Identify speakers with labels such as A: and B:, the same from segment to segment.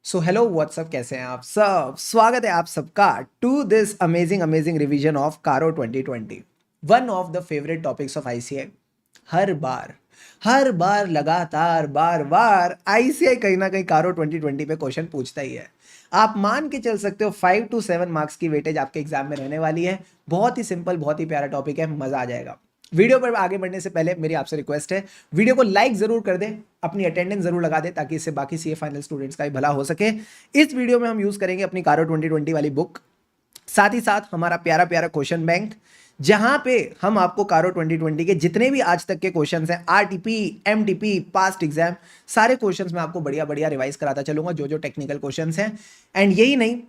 A: So hello what's up, कैसे हैं आप सब। स्वागत है आप सबका to this amazing amazing revision of CARO 2020, one of the favourite topics of ICI. हर बार लगातार बार बार आईसीआई कहीं ना कहीं कारो 2020 पे क्वेश्चन पूछता ही है। आप मान के चल सकते हो 5 to 7 मार्क्स की वेटेज आपके एग्जाम में रहने वाली है। बहुत ही सिंपल, बहुत ही प्यारा टॉपिक है, मजा आ जाएगा। वीडियो पर आगे बढ़ने से पहले मेरी आपसे रिक्वेस्ट है, वीडियो को लाइक जरूर कर दें, अपनी अटेंडेंस जरूर लगा दें, ताकि इससे बाकी सीए फाइनल स्टूडेंट्स का भी भला हो सके। इस वीडियो में हम यूज करेंगे अपनी कारो 2020 वाली बुक, साथ ही साथ हमारा प्यारा प्यारा क्वेश्चन बैंक, जहां पे हम आपको कारो 2020 के जितने भी आज तक के क्वेश्चंस हैं, आरटीपी, एमटीपी, पास्ट एग्जाम, सारे क्वेश्चंस में आपको बढ़िया बढ़िया रिवाइज कराता चलूंगा, जो जो टेक्निकल क्वेश्चंस हैं। एंड यही नहीं,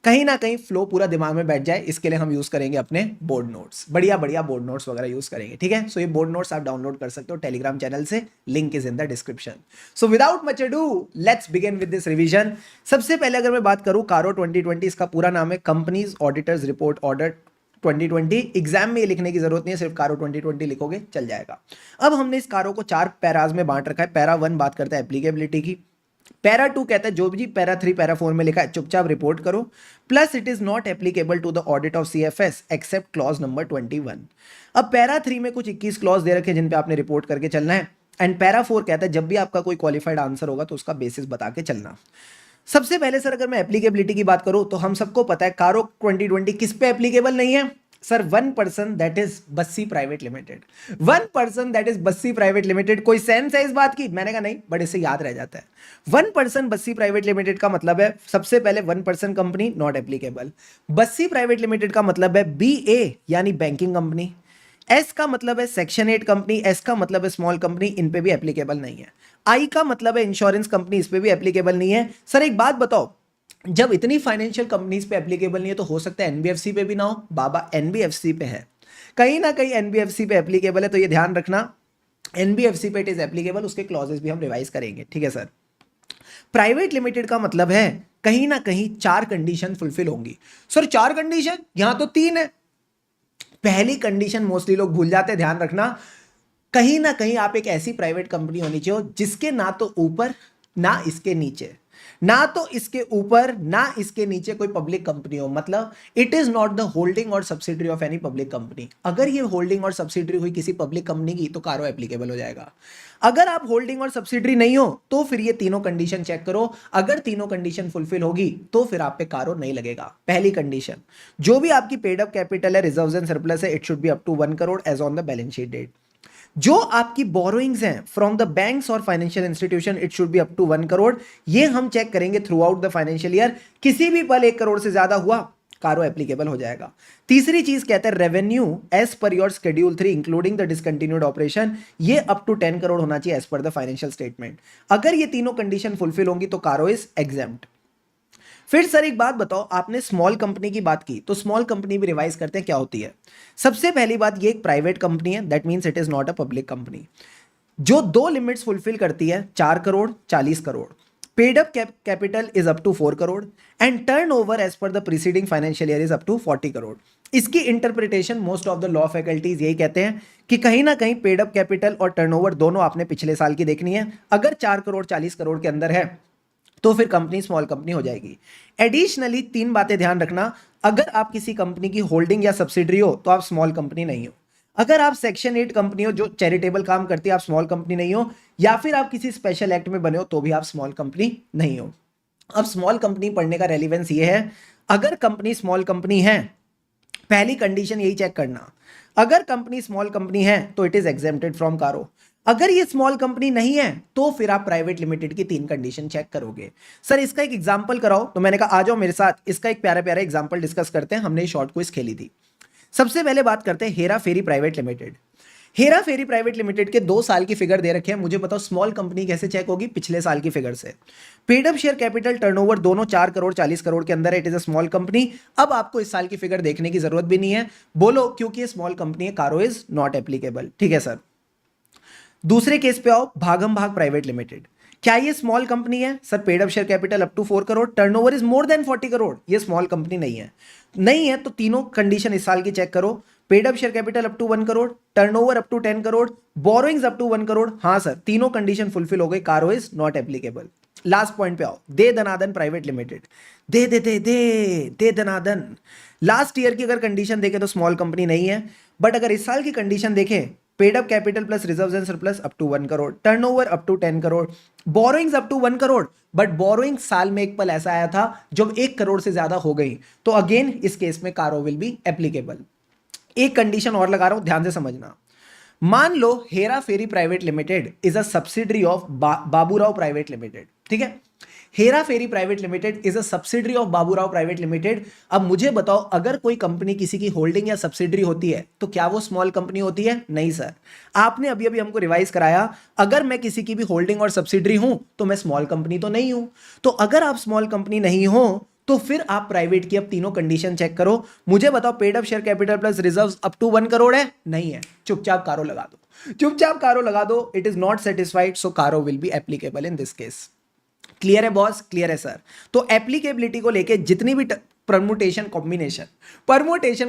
A: कहीं ना कहीं फ्लो पूरा दिमाग में बैठ जाए, इसके लिए हम यूज करेंगे अपने बोर्ड नोट्स, बढ़िया बढ़िया बोर्ड नोट्स वगैरह यूज करेंगे। ठीक है, सो ये बोर्ड नोट्स आप डाउनलोड कर सकते हो टेलीग्राम चैनल से, link is in the description. So without much ado, let's begin with this revision. सबसे पहले अगर मैं बात करूं कारो 2020, इसका पूरा नाम है companies auditors report order 2020। Exam में ये लिखने की जरूरत नहीं है, सिर्फ कारो 2020 लिखोगे चल जाएगा। अब हमने इस कारो को 4 पैराज में बांट रखा है। पैरा 1 बात करता है एप्लीकेबिलिटी की, पैरा 2 कहता है जो भी पैरा 3 पैरा 4 में लिखा है चुपचाप रिपोर्ट करो, plus it is not applicable to the audit of CFS except clause number 21। अब पैरा 3 में कुछ 21 क्लॉज दे रखे हैं जिन पे आपने रिपोर्ट करके चलना है। एंड पैरा 4 कहता है जब भी आपका कोई क्वालिफाइड आंसर होगा तो उसका बेसिस बता के चलना। सबसे पहले सर अगर मैं एप्लीकेबिलिटी की बात करूं तो हम सबको पता है कारो 2020 किस पे एप्लीकेबल नहीं है sir. 1% that is Bassi private limited. 1% that is Bassi private limited. कोई सेंस है इस बात की? मैंने कहा नहीं, बट इससे याद रह जाता है। 1% बस्सी प्राइवेट लिमिटेड का मतलब है सबसे पहले 1% company not applicable. Bassi private limited का मतलब है BA यानी बैंकिंग कंपनी। एस का मतलब है सेक्शन 8 कंपनी, एस का मतलब है स्मॉल कंपनी, इन पे भी एप्लीकेबल नहीं है। आई का मतलब है इंश्योरेंस कंपनी, इस पे भी एप्लीकेबल नहीं है। सर एक बात बताओ, जब इतनी फाइनेंशियल कंपनीज पे एप्लीकेबल नहीं है तो हो सकता है एनबीएफसी पे भी ना हो। बाबा एनबीएफसी पे है, कहीं ना कहीं एनबीएफसी पे एप्लीकेबल है, तो ये ध्यान रखना एनबीएफसी पे इट इज एप्लीकेबल। उसके क्लॉजेस भी हम रिवाइज करेंगे। ठीक है सर। प्राइवेट लिमिटेड का मतलब है कहीं ना कहीं 4 कंडीशन फुलफिल होंगी। सर 4 कंडीशन, यहां तो 3 है। पहली कंडीशन मोस्टली लोग भूल जाते हैं, ध्यान रखना, कहीं ना कहीं आप एक ऐसी प्राइवेट कंपनी होनी चाहिए जिसके ना तो ऊपर ना इसके नीचे, ना तो इसके ऊपर ना इसके नीचे कोई पब्लिक कंपनी हो। मतलब it is not the holding or subsidiary of any public company. अगर ये होल्डिंग और सब्सिडरी हुई किसी पब्लिक कंपनी की तो कारो एप्लीकेबल हो जाएगा। अगर आप होल्डिंग और सब्सिडरी नहीं हो तो फिर ये तीनों कंडीशन चेक करो। अगर तीनों कंडीशन फुलफिल होगी तो फिर आप पे कारो नहीं लगेगा। पहली कंडीशन, जो भी आपकी पेड अप कैपिटल है, रिजर्व्स एंड सरप्लस है, it should be up to 1 crore as on the balance sheet date. जो आपकी बोरोइंग्स हैं फ्रॉम द बैंक्स और financial institution, it should be up to 1 crore. ये हम चेक करेंगे throughout the financial year. किसी भी पल 1 करोड़ से ज्यादा हुआ, कारो एप्लीकेबल हो जाएगा। तीसरी चीज कहते हैं revenue as per your schedule 3 including the discontinued operation, ये अप टू 10 करोड़ होना चाहिए as per the financial statement. अगर ये तीनों कंडीशन फुलफिल होंगी तो कारो इज एग्जेम्प्ट। फिर सर एक बात बताओ, आपने स्मॉल कंपनी की बात की, तो स्मॉल कंपनी भी रिवाइज करते हैं क्या होती है। सबसे पहली बात, ये एक प्राइवेट कंपनी है, that means it is not a public company, जो 2 लिमिट्स फुलफिल करती है, 4 crore 40 crore. Paid up capital is up to 4 crore and turn over as per the preceding financial year is up to 40 crore. इसकी interpretation most of the law faculties यही कहते हैं कि कहीं ना कहीं पेड अप कैपिटल और टर्नओवर दोनों आपने पिछले साल की देखनी है। अगर 4 करोड़ 40 करोड़ के अंदर है तो फिर कंपनी स्मॉल कंपनी हो जाएगी। एडिशनली 3 बातें ध्यान रखना, अगर आप किसी कंपनी की होल्डिंग या सब्सिडरी हो तो आप स्मॉल कंपनी नहीं हो। अगर आप सेक्शन 8 कंपनी हो जो चैरिटेबल काम करती है, आप स्मॉल कंपनी नहीं हो। या फिर आप किसी स्पेशल एक्ट में बने हो तो भी आप स्मॉल कंपनी नहीं हो। अब स्मॉल कंपनी पढ़ने का रेलिवेंस ये है, अगर कंपनी स्मॉल कंपनी है, पहली कंडीशन यही चेक करना, अगर कंपनी स्मॉल कंपनी है तो इट इज एग्जेम्प्टेड फ्रॉम कारो। अगर ये स्मॉल कंपनी नहीं है तो फिर आप प्राइवेट लिमिटेड की 3 कंडीशन चेक करोगे। सर इसका एक एग्जांपल कराओ, तो मैंने कहा आ जाओ मेरे साथ, इसका एक प्यारा प्यारा एग्जांपल डिस्कस करते हैं। हमने शॉर्ट क्विज खेली थी। सबसे पहले बात करते हैं Hera Pheri private limited. Hera Pheri private limited के 2 साल की फिगर दे रखे हैं। मुझे बताओ स्मॉल कंपनी कैसे चेक होगी? पिछले साल की फिगर से। Paid up share capital turnover दोनों 4 करोड़ 40 करोड़ के अंदर है, it is a small company. अब आपको इस साल की फिगर देखने की जरूरत भी नहीं है, बोलो क्योंकि ये स्मॉल कंपनी है, कारो इज नॉट एप्लीकेबल। ठीक है सर। दूसरे केस पे आओ, भागम भाग प्राइवेट लिमिटेड। क्या ये स्मॉल कंपनी है? Sir paid up share capital up to 4 crore, turnover is more than 40 crore. ये स्मॉल कंपनी नहीं है। नहीं है तो तीनों कंडीशन इस साल की चेक करो। Paid up share capital up to 1 crore, turnover up to 10 crore, borrowings up to 1 crore. हाँ सर, तीनों कंडीशन फुलफिल हो गई, CARO is not applicable. Last point पे आओ, दे दनादन प्राइवेट लिमिटेड, दे दे दे दे दे दनादन। लास्ट ईयर की अगर कंडीशन देखें तो स्मॉल कंपनी नहीं है, बट अगर इस साल की कंडीशन देखें, paid up capital plus reserves and surplus up to 1 crore, turnover up to 10 crore, borrowings up to 1 crore. But borrowing साल में एक पल ऐसा आया था जब 1 करोड़ से ज्यादा हो गई, तो अगेन इस केस में कारो विल बी एप्लीकेबल। एक कंडीशन और लगा रहा हूं, ध्यान से समझना। मान लो Hera Pheri private limited is a subsidiary of Baburao private limited, ठीक है। Hera Pheri private limited is a subsidiary of Baburao private limited. अब मुझे बताओ, अगर कोई कंपनी किसी की होल्डिंग या सब्सिडरी होती है तो क्या वो स्मॉल कंपनी होती है? नहीं सर, आपने अभी अभी हमको रिवाइज कराया, अगर मैं किसी की भी होल्डिंग और सब्सिडरी हूं तो मैं स्मॉल कंपनी तो नहीं हूं। तो अगर आप स्मॉल कंपनी नहीं हो तो फिर आप प्राइवेट की अब तीनों कंडीशन चेक करो। मुझे बताओ, paid up share capital plus reserves up to 1 crore है? नहीं है, चुपचाप कारो लगा दो, चुपचाप कारो लगा दो। इट इज नॉट सेटिस्फाइड, सो कारो will be applicable in this case. Clear है बॉस? क्लियर है सर? तो एप्लीकेबिलिटी को लेके जितनी भी परमुटेशन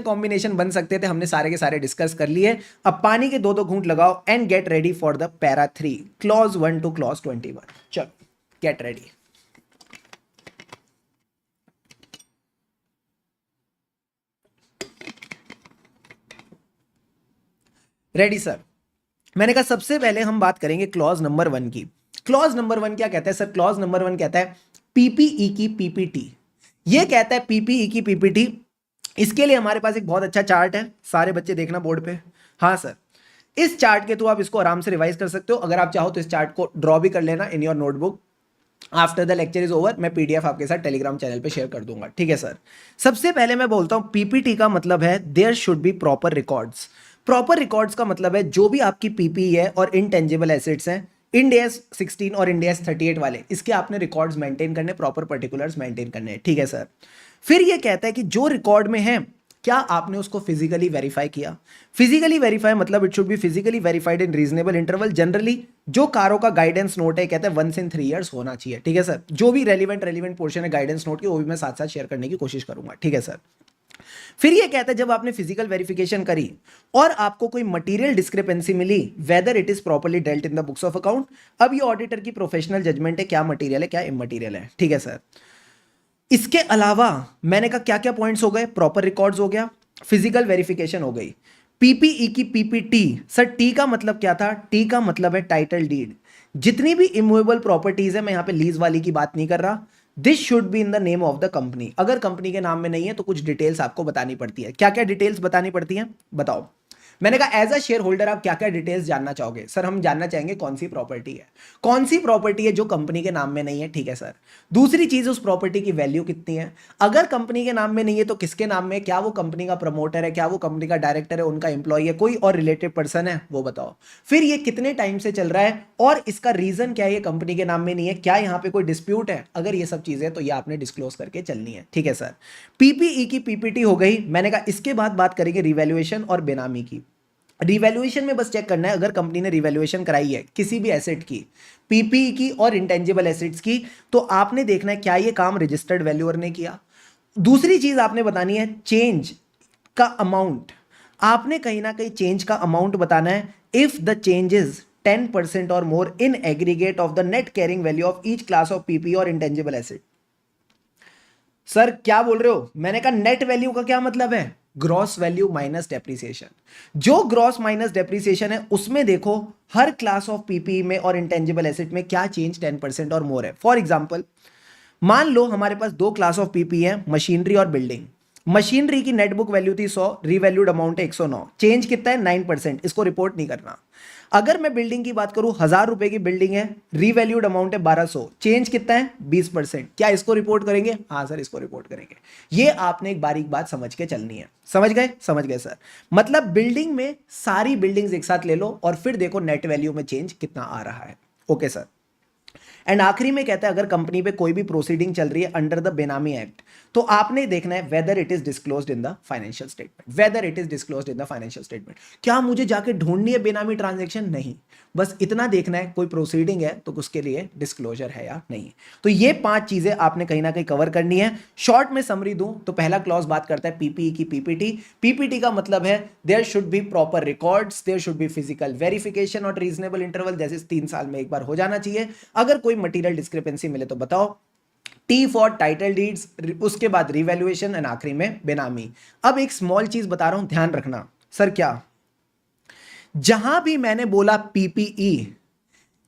A: कॉम्बिनेशन बन सकते थे हमने सारे के सारे डिस्कस कर लिए। अब पानी के दो घूंट लगाओ and get ready for the para 3 clause 1 two clause 21। चलो गेट रेडी। Ready sir? मैंने कहा सबसे पहले हम बात करेंगे क्लॉज नंबर 1 की। क्लॉज नंबर 1 क्या कहता है सर? क्लॉज नंबर 1 कहता है पीपीई की पीपीटी। ये कहता है पीपीई की पीपीटी। इसके लिए हमारे पास एक बहुत अच्छा चार्ट है, सारे बच्चे देखना बोर्ड पे। हाँ सर, इस चार्ट के थ्रू आप इसको आराम से रिवाइज कर सकते हो। अगर आप चाहो तो इस चार्ट को ड्रॉ भी कर लेना in your notebook. After the lecture is over मैं पीडीएफ आपके साथ टेलीग्राम चैनल पे शेयर कर दूंगा, ठीक है सर। सबसे पहले मैं बोलता हूं पीपीटी का मतलब है there should be proper records. Proper records का मतलब है जो भी आपकी पीपीई है और इनटेंजिबल एसेट्स हैं, इंड एस 16 और इंड एस 38 वाले, इसके आपने रिकॉर्ड्स मेंटेन करने, प्रॉपर पर्टिकुलर्स मेंटेन करने हैं, ठीक है सर। फिर ये कहता है कि जो रिकॉर्ड में है क्या आपने उसको फिजिकली वेरीफाई किया। फिजिकली वेरीफाई मतलब it should be physically verified in reasonable interval. Generally जो कारों का गाइडेंस नोट है कहते हैं 1 से 3 इयर्स होना चाहिए, ठीक है सर। जो भी रेलिवेंट पोर्शन है गाइडेंस नोट की वो भी मैं साथ साथ शेयर करने की कोशिश करूंगा, ठीक है सर। फिर ये कहता है जब आपने फिजिकल वेरिफिकेशन करी और आपको कोई मटेरियल डिस्क्रिपेंसी मिली, whether it is properly dealt in the books of account. अब ये ऑडिटर की प्रोफेशनल जजमेंट है, क्या मटेरियल है क्या इमटेरियल है, ठीक है सर। इसके अलावा मैंने कहा क्या क्या पॉइंट्स हो गए? प्रॉपर रिकॉर्ड्स हो गया, फिजिकल वेरिफिकेशन हो गई, पीपीई की पीपीटी। सर टी का मतलब क्या था? टी का मतलब है टाइटल डीड। जितनी भी इमूवेबल प्रॉपर्टीज है, मैं यहां पे लीज वाली की बात नहीं कर रहा, this should be in the name of the company. अगर कंपनी के नाम में नहीं है तो कुछ डिटेल्स आपको बतानी पड़ती है। क्या क्या डिटेल्स बतानी पड़ती हैं बताओ? मैंने कहा एज अ शेयर होल्डर आप क्या क्या डिटेल्स जानना चाहोगे? सर हम जानना चाहेंगे कौन सी प्रॉपर्टी है, कौन सी प्रॉपर्टी है जो कंपनी के नाम में नहीं है, ठीक है सर। दूसरी चीज उस प्रॉपर्टी की वैल्यू कितनी है, अगर कंपनी के नाम में नहीं है तो किसके नाम में, क्या वो कंपनी का प्रमोटर है, क्या वो कंपनी का डायरेक्टर है, उनका एम्प्लॉय है, कोई और रिलेटेड पर्सन है, वो बताओ। फिर ये कितने टाइम से चल रहा है और इसका रीजन क्या है, ये कंपनी के नाम में नहीं है, क्या यहाँ पे कोई डिस्प्यूट है? अगर ये सब चीजें तो ये आपने डिस्क्लोज करके चलनी है, ठीक है सर। पीपीई की पीपीटी हो गई। मैंने कहा इसके बाद बात करेंगे रिवैल्यूएशन और बेनामी की। रिवैल्यूएशन में बस चेक करना है अगर कंपनी ने रिवैल्यूएशन कराई है किसी भी एसेट की, पीपीई की और इंटेंजिबल एसेट्स की, तो आपने देखना है क्या ये काम रजिस्टर्ड वैल्यूअर ने किया। दूसरी चीज आपने बतानी है चेंज का अमाउंट। आपने कहीं ना कहीं चेंज का अमाउंट बताना है। If the change is 10% or more in aggregate of the net carrying value of each class of PPE or intangible asset. Sir क्या बोल रहे हो? मैंने कहा नेट वैल्यू का क्या मतलब है? Gross value minus depreciation. जो ग्रॉस माइनस डेप्रिसिएशन है उसमें देखो हर क्लास ऑफ पीपीई में और इंटेंजिबल एसेट में क्या चेंज 10% और मोर है। फॉर एग्जांपल मान लो हमारे पास दो क्लास ऑफ पीपीई है, मशीनरी और बिल्डिंग। मशीनरी की नेट बुक वैल्यू थी 100, रीवैल्यूड अमाउंट है 109, चेंज कितना है 9%, इसको रिपोर्ट नहीं करना। अगर मैं बिल्डिंग की बात करूं, 1000 रुपए की बिल्डिंग है, रीवैल्यूड अमाउंट है 1200, चेंज कितना है 20%, क्या इसको रिपोर्ट करेंगे? हाँ सर इसको रिपोर्ट करेंगे। ये आपने एक बारीक बात समझ के चलनी है। समझ गए? समझ गए सर। मतलब बिल्डिंग में सारी बिल्डिंग्स एक साथ ले लो और फिर देखो नेट वैल्यू में चेंज कितना आ रहा है। Okay sir. एंड आखिरी में कहता है अगर कंपनी पे कोई भी प्रोसीडिंग चल रही है अंडर द बेनामी एक्ट तो आपने देखना है weather it is disclosed in the financial statement. Weather it is disclosed in the financial statement. क्या मुझे जाके ढूंढनी है बेनामी ट्रांजैक्शन? नहीं, बस इतना देखना है कोई प्रोसीडिंग है तो उसके लिए डिस्क्लोजर है या नहीं। तो ये 5 चीजें आपने कहीं ना कहीं कवर करनी है। शॉर्ट में समरी दूं तो पहला क्लॉज बात करता है पीपीई की पीपीटी। पीपीटी का मतलब है there should be proper records, there should be physical verification और रीजनेबल इंटरवल, जैसे 3 साल में एक बार हो जाना चाहिए। अगर कोई कोई मटेरियल डिस्क्रिपेंसी मिले तो बताओ। टी फॉर टाइटल डीड्स, उसके बाद रिवैल्यूएशन एंड आखिरी में बेनामी। अब एक स्मॉल चीज बता रहा हूं, ध्यान रखना। सर क्या, जहां भी मैंने बोला पीपीई,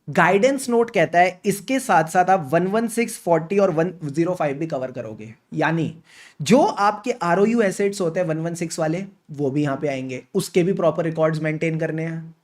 A: गाइडेंस नोट कहता है इसके साथ साथ आप 116, 40 और 105 भी कवर करोगे। यानी जो आपके आरओयू एसेट्स होते हैं 116 वाले, वो भी यहां पे आएंगे, उसके भी प्रॉपर रिकॉर्ड्स मेंटेन करने हैं।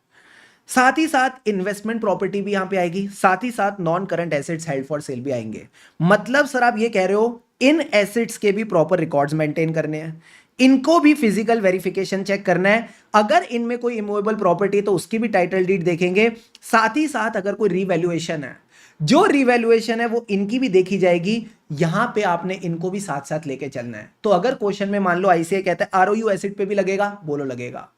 A: साथ ही साथ इन्वेस्टमेंट प्रॉपर्टी भी यहां पे आएगी, साथ ही साथ non current assets held for cell भी आएंगे। मतलब सर आप ये कह रहे हो इन एसेट्स के भी प्रॉपर रिकॉर्ड्स मेंटेन करने हैं, इनको भी फिजिकल वेरिफिकेशन चेक करना है। अगर इनमें कोई इमूवेबल प्रॉपर्टी है तो उसकी भी टाइटल डीड देखेंगे। साथ ही साथ अगर कोई रिवैल्यूएशन है, जो रिवैल्यूएशन है वो इनकी भी देखी जाएगी। यहां पे आपने इनको भी साथ साथ लेके चलना है। तो अगर क्वेश्चन में मान लो आईसीआई कहता है आरओयू एसेट पे भी लगेगा, बोलो लगेगा,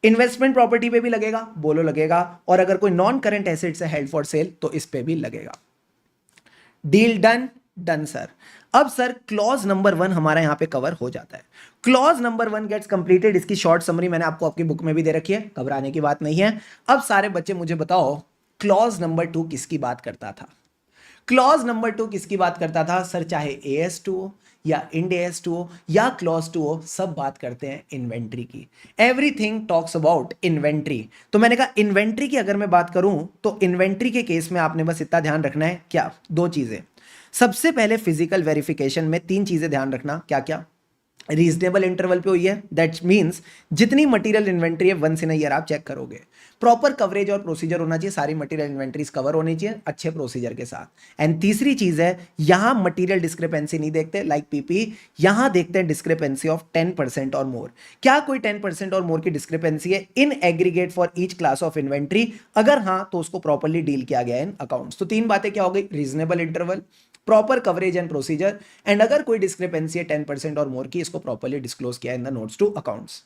A: इन्वेस्टमेंट प्रॉपर्टी पे भी लगेगा, बोलो लगेगा, और अगर कोई नॉन करंट एसेट्स है हेल्ड फॉर सेल तो इस पे भी लगेगा। Deal done? Done sir. अब सर क्लॉज नंबर 1 हमारा यहां पे कवर हो जाता है। Clause number 1 gets completed. इसकी शॉर्ट समरी मैंने आपको आपकी बुक में भी दे रखी है, घबराने की बात नहीं है। अब सारे बच्चे मुझे बताओ क्लॉज नंबर 2 किसकी बात करता था? क्लॉज नंबर 2 किसकी बात करता था? सर चाहे AS2 हो या इंड AS2 हो या क्लॉज 2 हो, सब बात करते हैं इन्वेंट्री की। Everything talks about inventory. तो मैंने कहा इन्वेंट्री की अगर मैं बात करूं तो इन्वेंट्री के केस में आपने बस इतना ध्यान रखना है, क्या? 2 चीजें। सबसे पहले फिजिकल वेरिफिकेशन में 3 चीजें ध्यान रखना। क्या क्या? रीजनेबल इंटरवल पे हुई है, दैट मींस जितनी मटेरियल इन्वेंट्री है वंस इन अ ईयर आप चेक करोगे। प्रॉपर कवरेज और प्रोसीजर होना चाहिए, सारी मटेरियल इन्वेंट्रीज कवर होनी चाहिए अच्छे प्रोसीजर के साथ। एंड तीसरी चीज है, यहां मटेरियल डिस्क्रिपेंसी नहीं देखते लाइक पीपी, यहां देखते हैं डिस्क्रिपेंसी ऑफ 10% और मोर। क्या कोई 10% और मोर की डिस्क्रिपेंसी है इन aggregate for each class of inventory? अगर हां तो उसको प्रॉपरली डील किया गया इन अकाउंट्स। तो 3 बातें क्या हो गई? Reasonable interval, proper coverage and procedure, and अगर कोई डिस्क्रिपेंसी है 10% और मोर की, इसको प्रॉपरली डिस्क्लोज किया in the notes to accounts.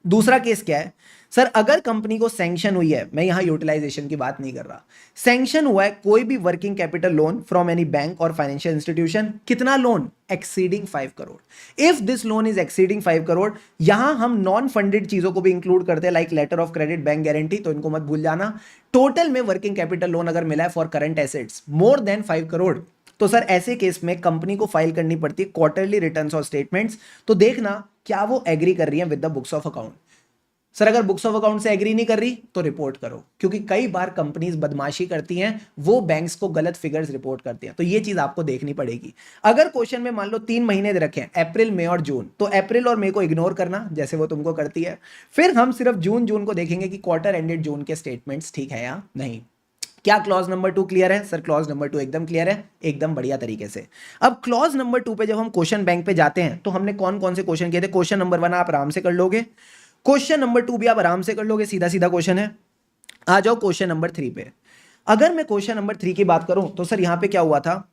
A: दूसरा केस क्या है? सर अगर कंपनी को सैंक्शन हुई है, मैं यहां यूटिलाइजेशन की बात नहीं कर रहा, सैंक्शन हुआ है कोई भी working capital loan from any bank or financial institution. कितना loan? Exceeding 5 crore. If this loan is exceeding 5 crore, यहां हम नॉन फंडेड चीजों को भी इंक्लूड करते हैं like letter of credit, bank guarantee, तो इनको मत भूल जाना। टोटल में वर्किंग कैपिटल लोन अगर मिला है for current assets more than 5 crore, तो सर ऐसे केस में कंपनी को फाइल करनी पड़ती है क्वार्टरली रिटर्न्स और स्टेटमेंट्स। तो देखना क्या वो एग्री कर रही है with the books of account. Sir अगर बुक्स ऑफ अकाउंट से एग्री नहीं कर रही तो रिपोर्ट करो, क्योंकि कई बार कंपनीज बदमाशी करती हैं, वो बैंक्स को गलत फिगर्स रिपोर्ट करती हैं। तो ये चीज आपको देखनी पड़ेगी। अगर क्वेश्चन में मान लो 3 महीने दे रखे हैं, अप्रैल, मई और जून, तो अप्रैल और मई को इग्नोर करना जैसे वो तुमको करती है। फिर हम सिर्फ जून को देखेंगे कि क्वार्टर एंडेड जून के स्टेटमेंट्स ठीक है या नहीं। क्या क्लॉज नंबर 2 क्लियर है? सर क्लॉज नंबर 2 एकदम क्लियर है, एकदम बढ़िया तरीके से। अब क्लॉज नंबर 2 पे जब हम क्वेश्चन बैंक पे जाते हैं तो हमने कौन कौन से क्वेश्चन किए थे? क्वेश्चन नंबर 1 आप आराम से कर लोगे, क्वेश्चन नंबर 2 भी आप आराम से कर लोगे, सीधा सीधा क्वेश्चन है। आ जाओ क्वेश्चन नंबर 3 पे। अगर मैं क्वेश्चन नंबर 3 की बात करूं तो सर यहां पे क्या हुआ था?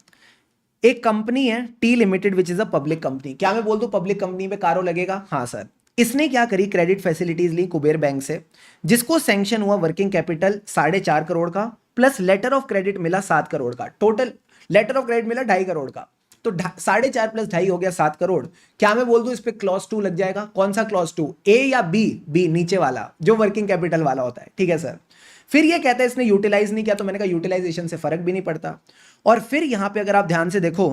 A: एक कंपनी है T limited which is a public company. क्या मैं बोल दूं पब्लिक कंपनी पे कारो लगेगा? हाँ सर। इसने क्या करी? क्रेडिट फैसिलिटीज ली कुबेर बैंक से, जिसको सैंक्शन हुआ वर्किंग कैपिटल 4.5 करोड़ का, प्लस लेटर ऑफ क्रेडिट मिला 7 करोड़ का। टोटल लेटर ऑफ क्रेडिट मिला 2.5 करोड़ का, तो 4.5 प्लस 2.5 हो गया 7 करोड़। क्या मैं बोल दूं इस पे क्लॉज 2 लग जाएगा? कौन सा क्लॉज 2? ए या बी? बी, नीचे वाला जो वर्किंग कैपिटल वाला होता है। ठीक है सर। फिर ये कहता है इसने यूटिलाइज नहीं किया, तो मैंने कहा यूटिलाइजेशन से फर्क भी नहीं पड़ता। और फिर यहां पे अगर आप ध्यान से देखो,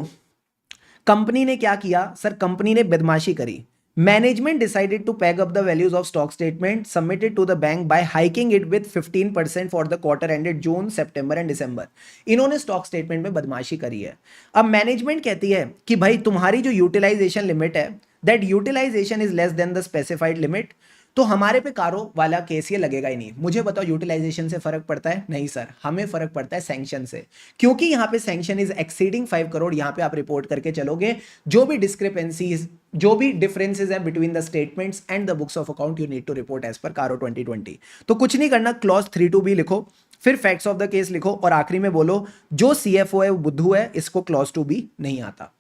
A: कंपनी ने क्या किया? सर कंपनी ने बदमाशी करी। Management decided to peg up the values of stock statement submitted to the bank by hiking it with 15% for the quarter ended June, September and December. इन्होंने स्टॉक स्टेटमेंट में बदमाशी करी है। अब मैनेजमेंट कहती है कि भाई तुम्हारी जो यूटिलाइजेशन लिमिट है, that utilisation is less than the specified limit, तो हमारे पे कारो वाला केस ये लगेगा ही नहीं। मुझे बताओ यूटिलाइजेशन से फर्क पड़ता है? नहीं सर, हमें फर्क पड़ता है सैंक्शन से, क्योंकि यहां पे सैंक्शन इज एक्सीडिंग 5 करोड़। यहां पे आप रिपोर्ट करके चलोगे, जो भी डिस्क्रिपेंसीज, जो भी डिफरेंसेज है between the statements and the books of account, you need to report as per CARO 2020। तो कुछ नहीं करना, क्लॉज 3 भी लिखो, फिर फैक्ट्स ऑफ द केस लिखो, और आखिरी में बोलो जो CFO है वो बुद्धू है, इसको क्लॉज 2 भी नहीं आता।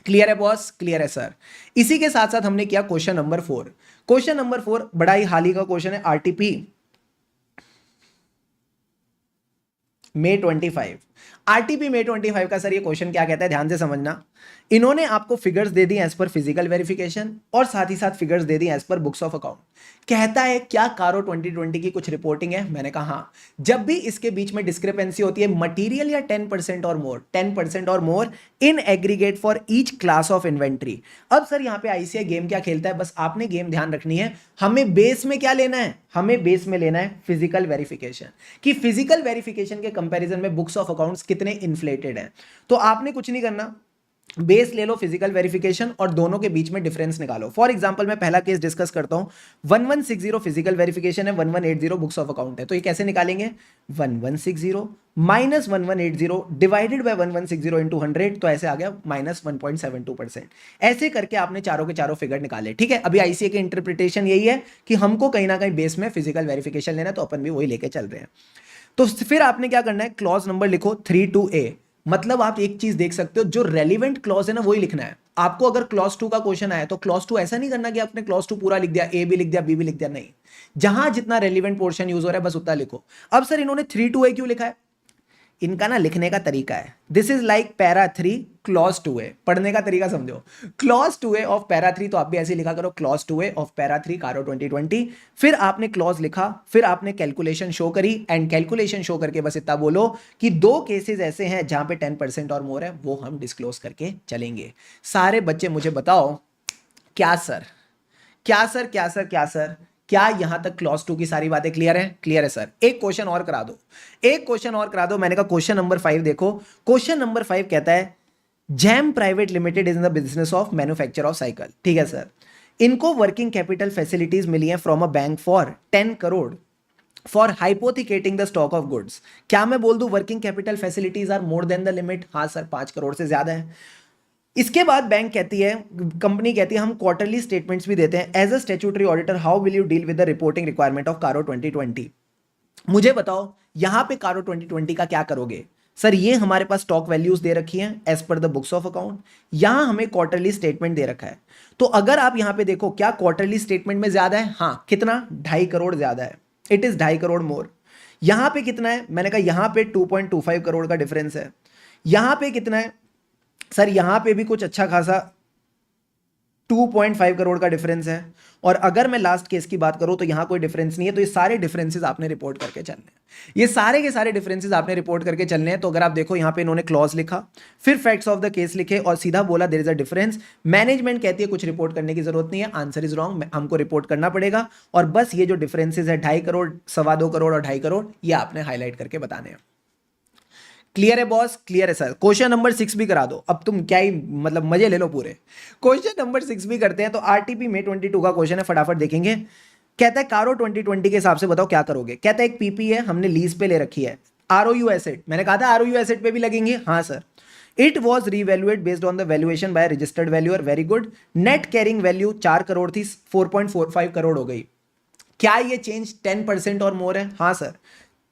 A: क्लियर है बॉस? क्लियर है सर। इसी के साथ साथ हमने किया क्वेश्चन नंबर 4। क्वेश्चन नंबर 4 बड़ा ही हाल ही का क्वेश्चन है, आरटीपी May 25। आरटीपी मे 25 का सर ये क्वेश्चन क्या कहता है, ध्यान से समझना। इन्होंने आपको फिगर्स दे दी एज पर फिजिकल वेरिफिकेशन और साथ ही साथ फिगर्स दे दी as per books of account. कहता है क्या कारो 2020 की कुछ रिपोर्टिंग है? मैंने कहा हाँ। जब भी इसके बीच में डिस्क्रिपेंसी होती है मटेरियल या 10% or more, 10% or more in aggregate for each class of inventory. अब सर यहाँ पे आईसीआई गेम क्या खेलता है, बस आपने गेम ध्यान रखनी है। हमें बेस में क्या लेना है, हमें बेस में लेना है फिजिकल वेरिफिकेशन, कि फिजिकल वेरिफिकेशन के कंपैरिजन में बुक्स ऑफ अकाउंट्स कितने इन्फ्लेटेड हैं। तो आपने कुछ नहीं करना, बेस ले लो फिजिकल वेरिफिकेशन और दोनों के बीच में डिफरेंस निकालो। फॉर एग्जांपल मैं पहला केस डिस्कस करता हूं, 1160 फिजिकल वेरिफिकेशन है, 1180 बुक्स ऑफ अकाउंट है। तो ये कैसे निकालेंगे, 1160 माइनस 1180 डिवाइडेड बाय 1160 इंटू 100, तो ऐसे आ गया माइनस 1.72%। ऐसे करके आपने चारों के चारों फिगर निकाले। ठीक है, अभी आईसीए की इंटरप्रिटेशन यही है कि हमको कहीं ना कहीं बेस में फिजिकल वेरिफिकेशन लेना है, तो अपन भी वही लेके चल रहे हैं। तो फिर आपने क्या करना है, क्लॉज नंबर लिखो 32A। मतलब आप एक चीज देख सकते हो, जो रेलिवेंट क्लॉज है ना वही लिखना है आपको। अगर क्लॉज 2 का क्वेश्चन आया तो क्लॉज 2 ऐसा नहीं करना कि आपने क्लॉज 2 पूरा लिख दिया, ए भी लिख दिया, बी भी लिख दिया, नहीं। जहां जितना रेलिवेंट पोर्शन यूज हो रहा है बस उतना लिखो। अब सर इन्होंने 32A क्यों लिखा है, इनका ना लिखने का तरीका है, this is like para 3 clause 2A। पढ़ने का तरीका समझो, क्लॉज 2A ऑफ पैरा 3, तो आप भी ऐसे लिखा करो क्लॉज 2A ऑफ पैरा 3 कारो 2020। फिर आपने क्लॉज लिखा, फिर आपने कैलकुलेशन शो करी, एंड कैलकुलेशन शो करके बस इतना बोलो कि दो केसेस ऐसे हैं जहां पे 10% और मोर है, वो हम डिस्क्लोज करके चलेंगे। सारे बच्चे मुझे बताओ, क्या सर, क्या सर, क्या सर, क्या सर, क्या यहां तक क्लॉज 2 की सारी बातें क्लियर है? क्लियर है सर। एक क्वेश्चन और करा दो, एक क्वेश्चन और करा दो। मैंने कहा क्वेश्चन नंबर 5 देखो। क्वेश्चन नंबर 5 कहता है Jam private limited is in the business of manufacture of cycle. ठीक है सर, इनको वर्किंग कैपिटल फैसिलिटीज मिली है from a bank for 10 crore for hypothecating the stock of goods. क्या मैं बोल दूं working capital facilities are more than the limit? हाँ सर, 5 करोड़ से ज्यादा है। इसके बाद बैंक कहती है, कंपनी कहती है हम क्वार्टरली स्टेटमेंट्स भी देते हैं। As a statutory auditor how will you deal with the reporting requirement of CARO 2020? मुझे बताओ यहां पे कारो 2020 का क्या करोगे? सर ये हमारे पास स्टॉक वैल्यूज दे रखी हैं as per the books of account, यहां हमें क्वार्टरली स्टेटमेंट दे रखा है। तो अगर आप यहां पे देखो, क्या क्वार्टरली स्टेटमेंट में ज्यादा है? हाँ, कितना? 2.5 करोड़ ज्यादा है, इट इज 2.5 करोड़ मोर। यहां पे कितना है? मैंने कहा यहां पे 2.25 करोड़ का डिफरेंस है। यहां पे कितना है सर? यहां पे भी कुछ अच्छा खासा 2.5 करोड़ का डिफरेंस है। और अगर मैं लास्ट केस की बात करूं तो यहां कोई डिफरेंस नहीं है। तो ये सारे डिफरेंसेस आपने रिपोर्ट करके चलने हैं, ये सारे के सारे डिफरेंसेस आपने रिपोर्ट करके चलने हैं। तो अगर आप देखो यहां पे इन्होंने क्लॉज लिखा, फिर फैक्ट्स ऑफ द केस लिखे और सीधा बोला there is a difference. Management कहती है कुछ रिपोर्ट करने की जरूरत नहीं है, आंसर इज रॉन्ग, हमको रिपोर्ट करना पड़ेगा। और बस ये जो डिफरेंसेस है 2.5 करोड़, 2.25 करोड़ और 2.5 करोड़, ये आपने हाईलाइट करके बताने हैं। क्लियर है बॉस? क्लियर है सर। क्वेश्चन नंबर 6 भी करा दो, अब तुम क्या ही मतलब मजे ले लो पूरे। क्वेश्चन नंबर 6 भी करते हैं। तो आरटीपी मे 22 का क्वेश्चन है, फटाफट देखेंगे। कहता है कारो 2020 के हिसाब से बताओ क्या करोगे। कहता है एक पीपी है, हमने लीज पे ले रखी है। आरओयू एसेट, मैंने कहा था आरओयू एसेट पे भी लगेंगे। हाँ sir. It was re-evaluate based on the valuation by registered valuer, very good. Net carrying value 4 crore थी, 4.45 करोड़ हो गई। क्या ये चेंज 10% और मोर है? हाँ सर।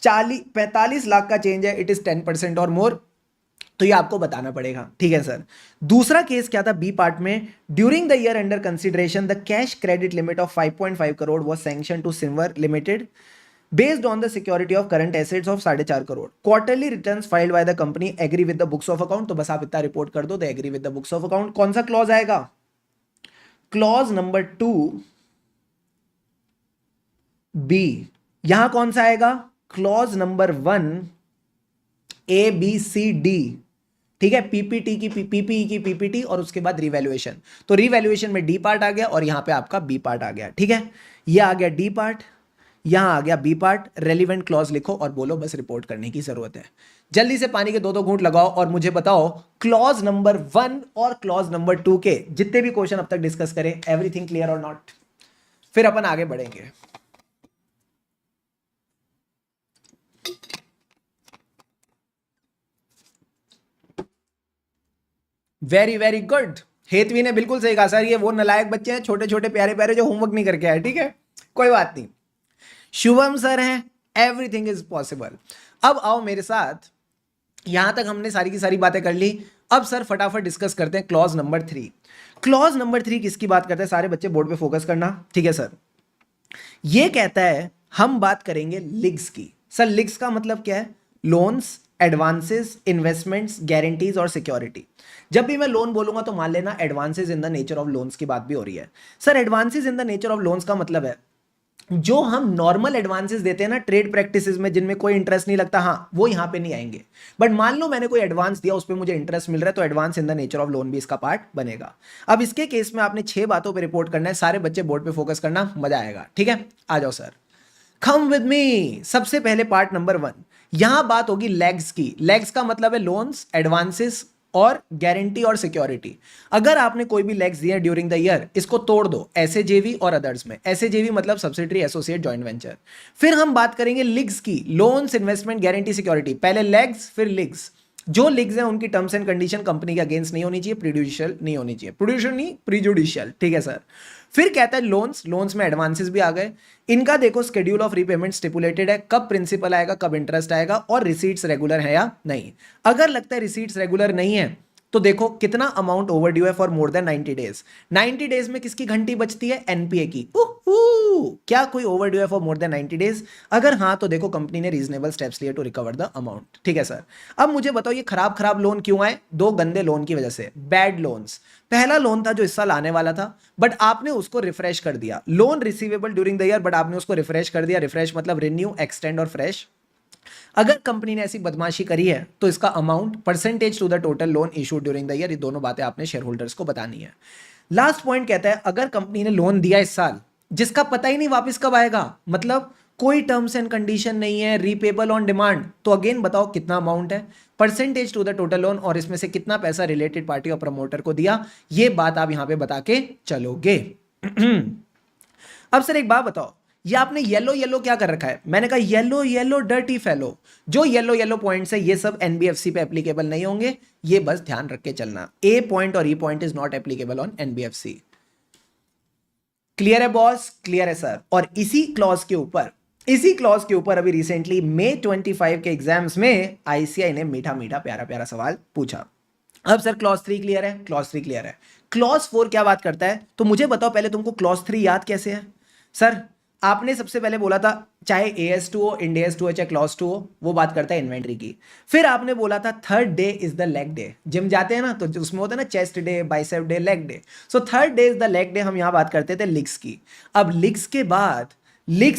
A: 45 लाख का चेंज है, इट इज 10% और मोर, तो ये आपको बताना पड़ेगा। ठीक है सर। दूसरा केस क्या था बी पार्ट में, during the year under consideration the cash credit limit of 5.5 crore was sanction to silver limited based on the security of current assets of 4.5 crore. Quarterly returns filed by the company agree with the books of account. तो बस आप इतना report कर दो, the agree with the books of account. कौन सा clause आएगा? Clause number 2 B. यहां कौन सा आएगा? Clause number 1 A B C D. ठीक है, पीपीटी की पीपीई की पीपीटी और उसके बाद रिवैल्यूएशन। तो रिवैल्यूएशन में डी पार्ट आ गया और यहां पे आपका बी पार्ट आ गया। ठीक है, यह आ गया डी पार्ट, यहां आ गया बी पार्ट। रेलिवेंट क्लॉज लिखो और बोलो बस रिपोर्ट करने की जरूरत है। जल्दी से पानी के 2-2 घूंट लगाओ और मुझे बताओ क्लॉज नंबर 1 और क्लॉज नंबर 2 के जितने भी क्वेश्चन अब तक डिस्कस करें, एवरीथिंग क्लियर और नॉट? फिर अपन आगे बढ़ेंगे। Very very good. हेतवी ने बिल्कुल सही कहा सर, ये वो नालायक बच्चे हैं छोटे छोटे प्यारे प्यारे जो होमवर्क नहीं करके आए। ठीक है, कोई बात नहीं। शुभम सर हैं, एवरीथिंग इज पॉसिबल। अब आओ मेरे साथ, यहां तक हमने सारी की सारी बातें कर ली। अब सर फटाफट डिस्कस करते हैं क्लॉज नंबर 3। क्लॉज नंबर 3 किसकी बात करते हैं? सारे बच्चे बोर्ड पे फोकस करना। ठीक है सर, ये कहता है हम बात करेंगे लिग्स की। सर लिग्स का मतलब क्या है? लोन्स, एडवांसेस, इन्वेस्टमेंट्स, गारंटीज और सिक्योरिटी। जब भी मैं लोन बोलूंगा तो मान लेना advances in the nature of loans की बात भी हो रही है। Sir advances in the nature of loans का मतलब है जो हम नॉर्मल एडवांसेस देते हैं ना ट्रेड प्रैक्टिसेस में, जिनमें कोई इंटरेस्ट नहीं लगता, हाँ वो यहां पे नहीं आएंगे। बट मान लो मैंने कोई एडवांस दिया, उस पर मुझे इंटरेस्ट मिल रहा है, तो advance in the nature of loan भी इसका पार्ट बनेगा। अब इसके केस में आपने 6 बातों पे रिपोर्ट करना है, सारे बच्चे बोर्ड पे फोकस करना, मजा आएगा। ठीक है, आ जाओ सर, कम विद मी। सबसे पहले पार्ट नंबर 1, यहां बात होगी लेग्स की। लेग्स का मतलब है लोन्स, एडवांसेस और गारंटी और सिक्योरिटी। अगर आपने कोई भी लेग्स दिए ड्यूरिंग द ईयर, इसको तोड़ दो ऐसे जेवी और अदर्स में। ऐसे जेवी मतलब सब्सिडरी, एसोसिएट, जॉइंट वेंचर। फिर हम बात करेंगे लिग्स की, लोन्स, इन्वेस्टमेंट, गारंटी, सिक्योरिटी। पहले लेग्स फिर लिग्स। जो लिग्स हैं उनकी टर्म्स एंड कंडीशन कंपनी के अगेंस्ट नहीं होनी चाहिए, प्रीजुडिशियल नहीं होनी चाहिए, प्रीजुडिशियल नहीं प्रीजुडिशियल। ठीक है सर। फिर कहता है लोन्स, लोन्स में एडवांसेस भी आ गए। इनका देखो शेड्यूल ऑफ रीपेमेंट स्टिपुलेटेड है, कब प्रिंसिपल आएगा, कब इंटरेस्ट आएगा, और रिसीट्स रेगुलर है या नहीं। अगर लगता है रिसीट्स रेगुलर नहीं है तो देखो कितना अमाउंट ओवर ड्यू है for more than 90 days. 90 days में किसकी घंटी बचती है, एनपीए की। क्या कोई ओवर ड्यू है फॉर मोर देन 90 डेज? अगर हाँ तो देखो कंपनी ने रीजनेबल स्टेप्स लिए टू रिकवर द अमाउंट। ठीक है सर। अब मुझे बताओ ये खराब खराब लोन क्यों आए? 2 गंदे लोन की वजह से, बैड लोन्स। पहला लोन था जो इस साल आने वाला था, बट आपने उसको रिफ्रेश कर दिया। Loan receivable during the year, but आपने उसको रिफ्रेश कर दिया। रिफ्रेश मतलब रिन्यू, एक्सटेंड और फ्रेश। अगर कंपनी ने ऐसी बदमाशी करी है तो इसका amount, percentage to the total loan issued during the year, ये दोनों बातें आपने शेयर होल्डर्स को बतानी है। लास्ट पॉइंट कहता है अगर कंपनी ने लोन दिया इस साल जिसका पता ही नहीं वापस कब आएगा, मतलब कोई टर्म्स एंड कंडीशन नहीं है, रीपेबल ऑन डिमांड, तो अगेन बताओ कितना अमाउंट है, percentage to the total loan, और इसमें से कितना पैसा रिलेटेड पार्टी और प्रमोटर को दिया। ये बात आप यहां पे बता के चलोगे। अब सर एक बात बताओ, ये आपने येलो येलो क्या कर रखा है? मैंने कहा येलो येलो डर्टी फेलो। जो येलो येलो पॉइंट्स है ये सब एनबीएफसी पे एप्लीकेबल नहीं होंगे, ये बस ध्यान रख के चलना। ए पॉइंट और ई point is not applicable on NBFC. Clear है बॉस? क्लियर है सर। और इसी क्लॉज के ऊपर अभी रिसेंटली मई 25 के एग्जाम्स में आईसीआई ने मीठा मीठा प्यारा प्यारा सवाल पूछा। अब सर क्लॉज 3 क्लियर है? क्लॉज 3 क्लियर है। क्लॉज 4 क्या बात करता है? तो मुझे बताओ पहले तुमको क्लॉज 3 याद कैसे है? सर आपने सबसे पहले बोला था चाहे AS2 हो, इंडेस 2 हो, चाहे क्लॉज 2 हो, वो बात करता है इन्वेंट्री की। फिर आपने बोला था third day is the leg day. Gym जाते हैं ना तो उसमें होता है ना chest day, bicep day, leg day. So third day is the leg day. हम यहां बात करते थे लिग्स की। अब लिग्स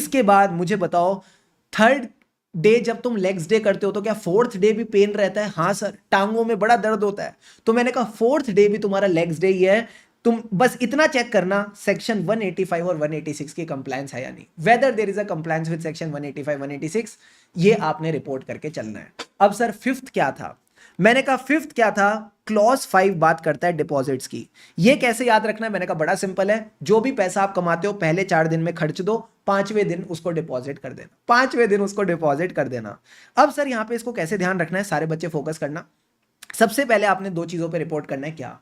A: के बाद मुझे बताओ थर्ड डे जब तुम लेग्स डे करते हो तो क्या फोर्थ डे भी पेन रहता है? हाँ सर, टांगों में बड़ा दर्द होता है। तो मैंने कहा फोर्थ डे भी तुम्हारा लेग्स डे ही है। तुम बस इतना चेक करना सेक्शन 185 और 186 की कंप्लायंस है या नहीं, whether there is a compliance with section 185 186, ये आपने रिपोर्ट करके चलना है। अब सर फिफ्थ क्या था? मैंने कहा फिफ्थ क्या था? क्लॉज 5 बात करता है डिपॉजिट्स की। ये कैसे याद रखना है? मैंने कहा बड़ा सिंपल है, जो भी पैसा आप कमाते हो पहले 4 दिन में खर्च दो, 5वें दिन उसको डिपॉजिट कर देना, 5वें दिन उसको डिपॉजिट कर देना। अब सर यहां पे इसको कैसे ध्यान रखना है, सारे बच्चे फोकस करना। सबसे पहले आपने 2 चीजों पे रिपोर्ट करना है। क्या?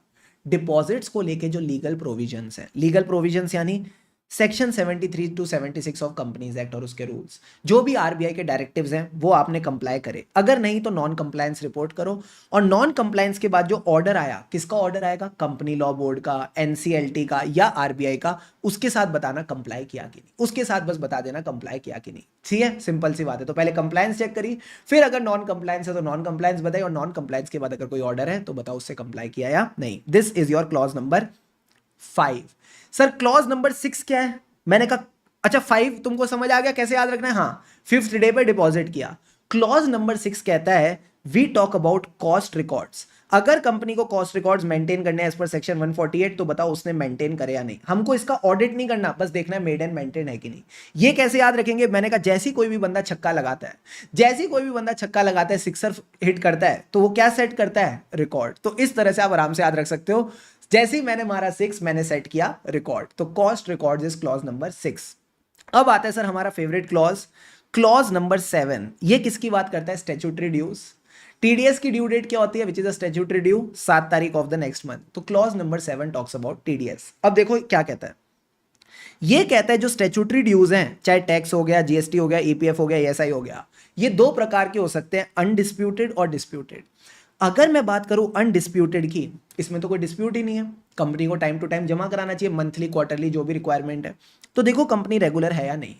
A: डिपॉजिट्स को लेके जो लीगल प्रोविजंस हैं, लीगल प्रोविजंस यानी section 73 to 76 of companies act और उसके रूल्स, जो भी आरबीआई के डायरेक्टिव्स हैं वो आपने कंप्लाई करे। अगर नहीं तो नॉन कंप्लायंस रिपोर्ट करो। और नॉन कंप्लायंस के बाद जो ऑर्डर आया, किसका ऑर्डर आएगा? कंपनी लॉ बोर्ड का, एनसीएलटी का या आरबीआई का, उसके साथ बताना कंप्लाई किया कि नहीं, उसके साथ बस बता देना कंप्लाई किया कि नहीं। ठीक है, सिंपल सी बात है। तो पहले कंप्लायंस चेक करी, फिर अगर नॉन कंप्लायंस है तो नॉन कंप्लायंस बताइए, और नॉन कंप्लायंस के बाद अगर कोई ऑर्डर है तो बताओ उससे कंप्लाई किया या नहीं। This is your clause number 5। Sir clause number 6 क्या है? मैंने कहा अच्छा 5 तुमको समझ आ गया कैसे याद रखना है? हाँ, फिफ्थ डे पे डिपॉजिट किया। क्लॉज नंबर 6 कहता है we talk about cost records. अगर कंपनी को कॉस्ट रिकॉर्ड्स मेंटेन करने एज पर सेक्शन 148 तो बताओ उसने मेंटेन करे या नहीं। हमको इसका ऑडिट नहीं करना, बस देखना है मेड एंड मेंटेन है कि नहीं। ये कैसे याद रखेंगे? मैंने कहा जैसी कोई भी बंदा छक्का लगाता है, सिक्सर हिट करता है, तो वो क्या सेट करता है? रिकॉर्ड। तो इस तरह से आप आराम से याद रख सकते हो। जैसे ही मैंने मारा 6, मैंने सेट किया रिकॉर्ड। तो cost record is clause number 6। अब आता है सर हमारा फेवरेट क्लॉज, क्लॉज नंबर 7। ये किसकी बात करता है? Statutory dues. टीडीएस की ड्यू डेट क्या होती है? Which is a statutory due 7 तारीख ऑफ द नेक्स्ट मंथ। तो clause number 7 talks about TDS. अब देखो क्या कहता है, ये कहता है जो स्टैट्यूटरी ड्यूज हैं, चाहे टैक्स हो गया, जीएसटी हो गया, ईपीएफ हो गया, ईएसआई हो गया, ये 2 प्रकार के हो सकते हैं, अनडिस्प्यूटेड और डिस्प्यूटेड। अगर मैं बात करूं अनडिस्प्यूटेड की, इसमें तो कोई डिस्प्यूट ही नहीं है, कंपनी को टाइम टू टाइम जमा कराना चाहिए, मंथली, क्वार्टरली, जो भी रिक्वायरमेंट है। तो देखो कंपनी रेगुलर है या नहीं,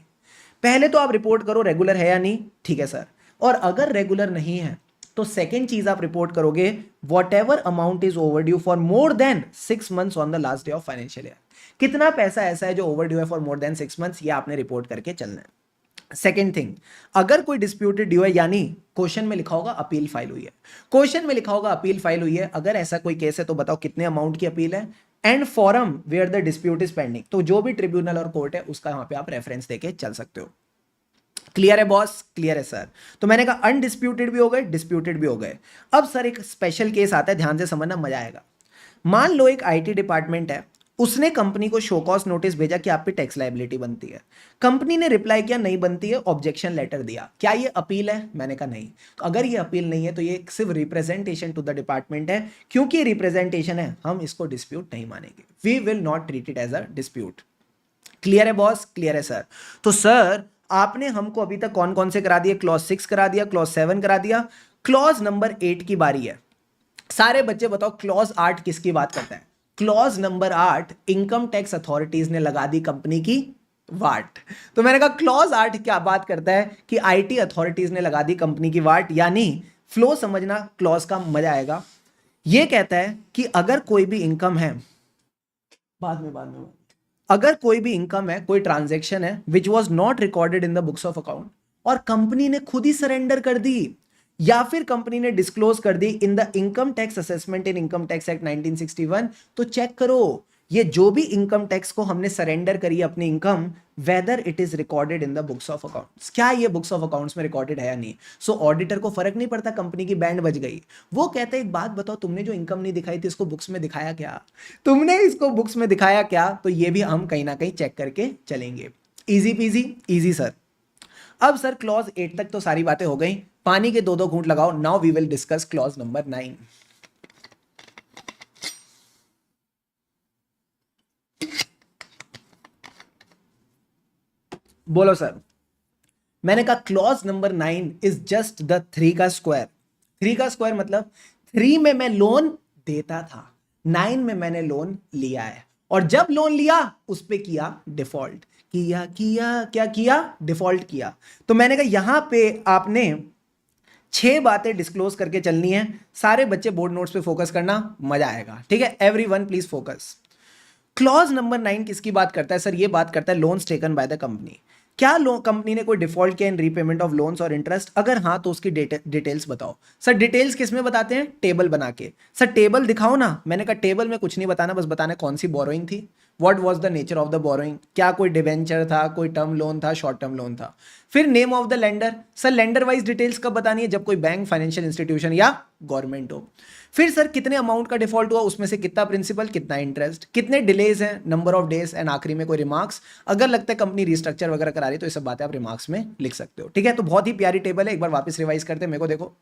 A: पहले तो आप रिपोर्ट करो रेगुलर है या नहीं। ठीक है सर। और अगर रेगुलर नहीं है तो सेकेंड चीज आप रिपोर्ट करोगे, what ever amount is over due for more than 6 months on the last day of financial year. कितना पैसा ऐसा है जो ओवर ड्यू है फॉर मोर देन 6 months, ये आपने रिपोर्ट करके चलना है। सेकेंड थिंग, अगर कोई डिस्प्यूटेड ड्यू है, यानी क्वेश्चन में लिखा होगा अपील फाइल हुई है, क्वेश्चन में लिखा होगा अपील फाइल हुई है, अगर ऐसा कोई केस है तो बताओ कितने अमाउंट की अपील है, and forum where the dispute is pending, तो जो भी ट्रिब्यूनल और कोर्ट है उसका यहां पे आप रेफरेंस देके चल सकते हो। क्लियर है बॉस? क्लियर है सर। तो मैंने कहा अनडिस्प्यूटेड भी हो गए, डिस्प्यूटेड भी हो गए। अब सर एक स्पेशल केस आता है, ध्यान से समझना, मजा आएगा। मान लो एक आईटी डिपार्टमेंट है, उसने कंपनी को शो कॉज नोटिस भेजा कि आप पे टैक्स लायबिलिटी बनती है, कंपनी ने रिप्लाई किया नहीं बनती है, ऑब्जेक्शन लेटर दिया, क्या ये अपील है? मैंने कहा नहीं। तो अगर ये अपील नहीं है तो ये सिर्फ रिप्रेजेंटेशन टू द डिपार्टमेंट है, क्योंकि रिप्रेजेंटेशन है, हम इसको डिस्प्यूट नहीं मानेंगे, we will not treat it as a dispute. Clear है बॉस? क्लियर है सर। तो सर आपने हमको अभी तक कौन कौन से करा दिए? क्लॉज 6 करा दिया, क्लॉज 7 करा दिया, क्लॉज नंबर 8 की बारी है। सारे बच्चे बताओ क्लॉज 8 किसकी बात करता है? Clause number 8 income tax authorities ने लगा दी कंपनी की वाट। तो मैंने कहा क्लॉज 8 क्या बात करता है कि आईटी अथॉरिटीज ने लगा दी कंपनी की वाट, यानी फ्लो समझना क्लॉज का, मजा आएगा। ये कहता है कि अगर कोई भी इनकम है, बाद में अगर कोई भी इनकम है, कोई ट्रांजैक्शन है which was not recorded in the books of account, और कंपनी ने खुद ही सरेंडर कर दी या फिर कंपनी ने डिस्क्लोज कर दी in the income tax assessment in income tax act 1961, तो चेक करो ये जो भी इनकम टैक्स को हमने सरेंडर करी अपनी income, weather it is recorded in the books of accounts, क्या ये बुक्स ऑफ अकाउंट्स में रिकॉर्डेड है या नहीं। सो ऑडिटर को फर्क नहीं पड़ता, कंपनी की बैंड बज गई। वो कहते हैं एक बात बताओ, तुमने जो इनकम नहीं दिखाई थी इसको बुक्स में दिखाया क्या? तुमने इसको बुक्स में दिखाया क्या? तो ये भी हम कहीं ना कहीं चेक करके चलेंगे। Easy peasy, easy sir. अब सर क्लॉज 8 तक तो सारी बातें हो गई, पानी के 2-2 घूंट लगाओ। Now we will discuss clause number 9। बोलो सर। मैंने कहा clause number 9 is just the 3 का स्क्वायर। 3 का स्क्वायर मतलब 3 में मैं लोन देता था, 9 में मैंने लोन लिया है, और जब लोन लिया उस पे किया डिफॉल्ट, क्या किया? डिफॉल्ट किया। तो मैंने कहा यहां पे आपने 6 बातें डिस्क्लोज करके चलनी है। सारे बच्चे बोर्ड नोट्स पे फोकस करना, मजा आएगा, ठीक है? Everyone please focus. Clause number 9 किसकी बात करता है सर? ये बात करता है loans taken by the company. क्या कंपनी ने कोई डिफॉल्ट किया इन रीपेमेंट ऑफ लोन्स और इंटरेस्ट? अगर हाँ तो उसकी डिटेल्स बताओ। सर डिटेल्स किस में बताते हैं? टेबल बना के। सर टेबल दिखाओ ना। मैंने कहा टेबल में कुछ नहीं बताना, बस बताना कौन सी बोरोइंग थी, what was the nature of the borrowing, क्या कोई डिवेंचर था, कोई टर्म लोन था, शॉर्ट टर्म लोन था। फिर name of the lender. Sir lender wise details कब बतानी है? जब कोई बैंक, फाइनेंशियल इंस्टीट्यूशन या गवर्नमेंट हो। फिर सर कितने अमाउंट का डिफॉल्ट हुआ, उसमें से कितना प्रिंसिपल, कितना इंटरेस्ट, कितने डिलेज हैं, नंबर ऑफ डेज, एंड आखिरी में कोई रिमार्क्स। अगर लगता है कंपनी रिस्ट्रक्चर वगैरह करा रही है तो ये सब बातें आप रिमार्क्स में लिख सकते हो, ठीक है? तो बहुत ही प्यारी टेबल है, एक बार वापस रिवाइज करते हैं। मेरे को देखो,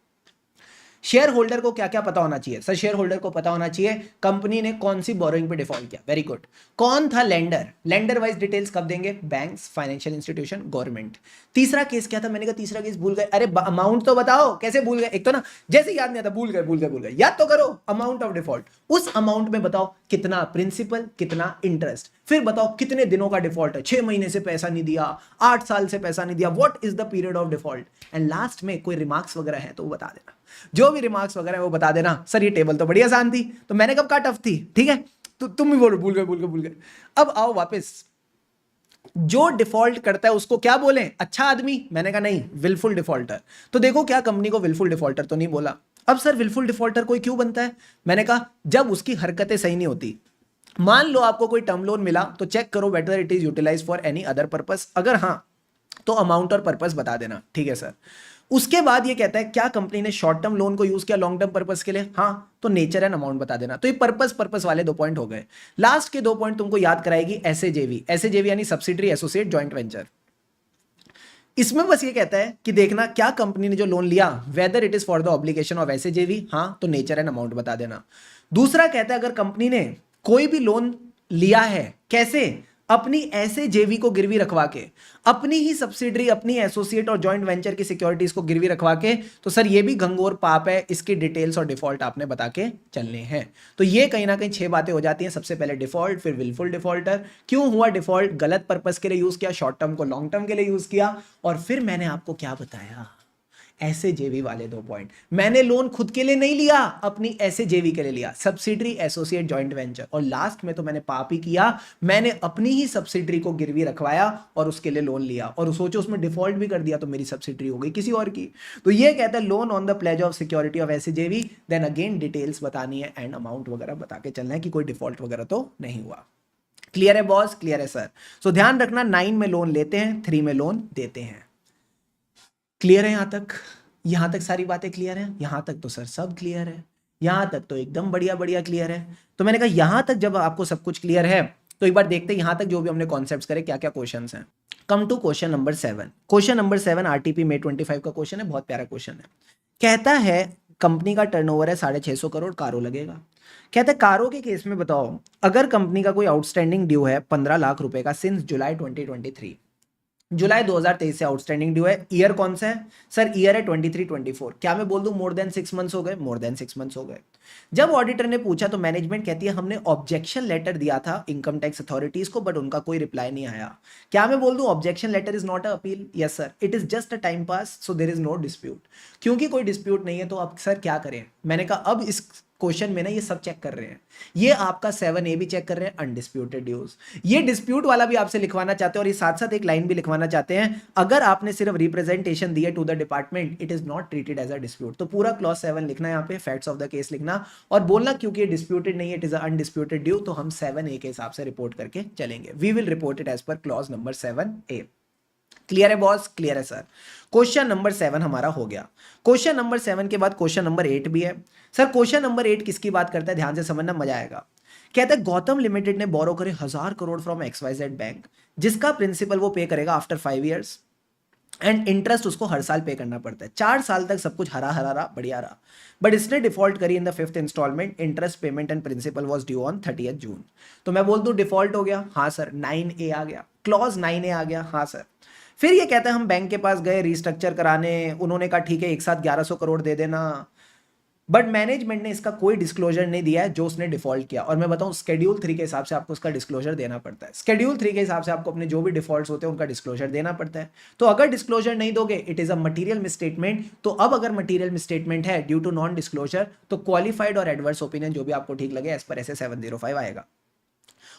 A: शेयर होल्डर को क्या क्या पता होना चाहिए? सर शेयर होल्डर को पता होना चाहिए कंपनी ने कौन सी बोरोइंग पे डिफॉल्ट किया, वेरी गुड। कौन था लेंडर, लेंडर वाइज डिटेल्स कब देंगे? Banks, financial institution, government. तीसरा केस क्या था? मैंने कहा तीसरा केस भूल गए। अरे अमाउंट तो बताओ, कैसे भूल गए? एक तो ना जैसे याद नहीं आता, भूल गए, याद तो करो। अमाउंट ऑफ डिफॉल्ट, उस अमाउंट में बताओ कितना प्रिंसिपल, कितना इंटरेस्ट, फिर बताओ कितने दिनों का डिफॉल्ट है, 6 महीने से पैसा नहीं दिया, 8 साल से पैसा नहीं दिया, what is the period of default, and last में कोई रिमार्क्स वगैरह है तो वो बता देना। जो भी रिमार्क्स वगैरह है वो बता देना। सर ये टेबल तो बड़ी आसान थी, तो मैंने कब कहा टफ थी, ठीक है? तो तुम भी बोलो भूल गए। अब आओ वापस, जो डिफॉल्ट करता है उसको क्या बोले? अच्छा आदमी? मैंने कहा नहीं, विलफुल डिफॉल्टर। तो देखो क्या कंपनी को विलफुल डिफॉल्टर तो नहीं बोला। अब सर विलफुल डिफॉल्टर कोई क्यों बनता है? मैंने कहा जब उसकी हरकतें सही नहीं होती। मान लो आपको कोई टर्म लोन मिला तो चेक करो whether it is utilise for any other purpose, अगर हाँ तो अमाउंट और पर्पस बता देना, ठीक है सर? उसके बाद ये कहता है क्या कंपनी ने शॉर्ट टर्म लोन को यूज किया लॉन्ग टर्म पर्पस के लिए? हाँ, तो नेचर एंड अमाउंट बता देना। तो ये पर्पस वाले 2 पॉइंट हो गए। लास्ट के 2 पॉइंट तुमको याद कराएगी एसएजेवी। एसएजेवी यानी सब्सिडरी एसोसिएट जॉइंट वेंचर। इसमें बस ये कहता है कि देखना क्या कंपनी ने जो लोन लिया whether it is for the obligation of SAJV, हाँ तो नेचर एंड अमाउंट बता देना। दूसरा कहता है अगर कंपनी ने कोई भी लोन लिया है, कैसे? अपनी ऐसे जेवी को गिरवी रखवा के, अपनी ही सब्सिडरी, अपनी एसोसिएट और जॉइंट वेंचर की सिक्योरिटीज को गिरवी रखवा के, तो सर ये भी घंघोर पाप है। इसकी डिटेल्स और डिफॉल्ट आपने बता के चलने हैं। तो ये कहीं ना कहीं 6 बातें हो जाती हैं। सबसे पहले डिफॉल्ट, फिर विलफुल डिफॉल्टर, क्यों हुआ डिफॉल्ट, गलत पर्पस के लिए यूज किया, शॉर्ट टर्म को लॉन्ग टर्म के लिए यूज किया, और फिर मैंने आपको क्या बताया, ऐसे जेवी वाले 2 पॉइंट। मैंने लोन खुद के लिए नहीं लिया, अपनी ऐसे जेवी के लिए लिया, सब्सिडरी एसोसिएट जॉइंट वेंचर, और लास्ट में तो मैंने पाप ही किया, मैंने अपनी ही सब्सिडरी को गिरवी रखवाया और उसके लिए लोन लिया, और सोचो उसमें डिफॉल्ट भी कर दिया तो मेरी सब्सिडरी हो गई किसी और की। तो ये कहता है loan on the pledge of security of ऐसे जेवी, देन अगेन डिटेल्स बतानी है एंड अमाउंट वगैरह बता के चलना है कि कोई डिफॉल्ट वगैरह तो नहीं हुआ। क्लियर है बॉस? क्लियर है सर? सो ध्यान रखना 9 में लोन लेते हैं, 3 में लोन देते हैं। क्लियर है यहां तक सारी बातें क्लियर है? यहां तक तो सर सब क्लियर है, यहां तक तो एकदम बढ़िया बढ़िया क्लियर है। तो मैंने कहा यहां तक जब आपको सब कुछ क्लियर है तो एक बार देखते हैं यहां तक जो भी हमने कॉन्सेप्ट्स करे क्या क्या क्वेश्चंस हैं। Come to question number 7। Question number 7 RTP May 25 का क्वेश्चन है, बहुत प्यारा क्वेश्चन है। कहता है कंपनी का टर्नओवर है 650 करोड़, कारो लगेगा। कहते हैं कारो के केस में बताओ, अगर कंपनी का कोई आउटस्टैंडिंग ड्यू है 15 लाख रुपए का सिंस जुलाई 2023, जुलाई 2023 से आउटस्टैंडिंग ड्यू है। ईयर कौन सा है सर? ईयर है 23-24। क्या मैं बोल दूं मोर देन 6 मंथ्स हो गए? मोर देन 6 मंथ्स हो गए। जब ऑडिटर ने पूछा तो मैनेजमेंट कहती है हमने ऑब्जेक्शन लेटर दिया था इनकम टैक्स अथॉरिटीज को, बट उनका कोई रिप्लाई नहीं आया। क्या मैं बोल दूं objection letter is not a appeal? Yes sir, it is just a time pass, so there is no dispute. क्योंकि कोई डिस्प्यूट नहीं है तो अब सर क्या करें? मैंने कहा अब इस क्वेश्चन में ना ये सब चेक कर रहे हैं, ये आपका 7A भी चेक कर रहे हैं, अनडिस्प्यूटेड ड्यूज। ये डिस्प्यूट वाला भी आपसे लिखवाना चाहते हैं, और ये साथ साथ एक लाइन भी लिखवाना चाहते हैं, अगर आपने सिर्फ रिप्रेजेंटेशन दी है to the department it is not treated as a dispute. तो पूरा क्लॉज 7 लिखना है यहाँ पे, फैक्ट्स ऑफ द केस लिखना और बोलना क्योंकि ये डिस्प्यूटेड नहीं है, इट इज अनडिस्प्यूटेड ड्यू, तो हम 7A के हिसाब से रिपोर्ट करके चलेंगे। We will report it as per clause number 7A। Clear है बॉस? क्लियर है सर? क्वेश्चन नंबर 7 हमारा हो गया। क्वेश्चन नंबर 7 के बाद क्वेश्चन नंबर 8 भी है। सर क्वेश्चन नंबर 8 किसकी बात करता है? ध्यान से समझना, मजा आएगा। कहता है गौतम लिमिटेड ने बोरो करे 1000 करोड़ फ्रॉम XYZ बैंक, जिसका प्रिंसिपल वो पे करेगा आफ्टर 5 इयर्स एंड इंटरेस्ट उसको हर साल पे करना पड़ता है। 4 साल तक सब कुछ हरा हरा रहा, बढ़िया रहा, बट इसने डिफॉल्ट करी in the 5th instalment, interest payment and principal was due on 30th June. तो मैं बोल दूं डिफॉल्ट हो गया? हाँ सर। 9A आ गया, क्लॉज 9A आ गया? हाँ सर। फिर ये कहता है हम बैंक के पास गए रीस्ट्रक्चर कराने, उन्होंने कहा ठीक है एक साथ 1100 करोड़ दे देना, बट मैनेजमेंट ने इसका कोई डिस्क्लोजर नहीं दिया है जो उसने डिफॉल्ट किया। और मैं बताऊं शेड्यूल 3 के हिसाब से आपको उसका डिस्क्लोजर देना पड़ता है। शेड्यूल 3 के हिसाब से आपको अपने जो भी डिफॉल्ट्स होते हैं उनका डिस्क्लोजर देना पड़ता है। तो अगर डिस्क्लोजर नहीं दोगे it is a material misstatement. तो अब अगर मटीरियल मिसस्टेटमेंट है ड्यू टू नॉन डिस्क्लोजर तो क्वालिफाइड और एडवर्स ओपिनियन जो भी आपको ठीक लगे एज पर ऐसे 705 आएगा।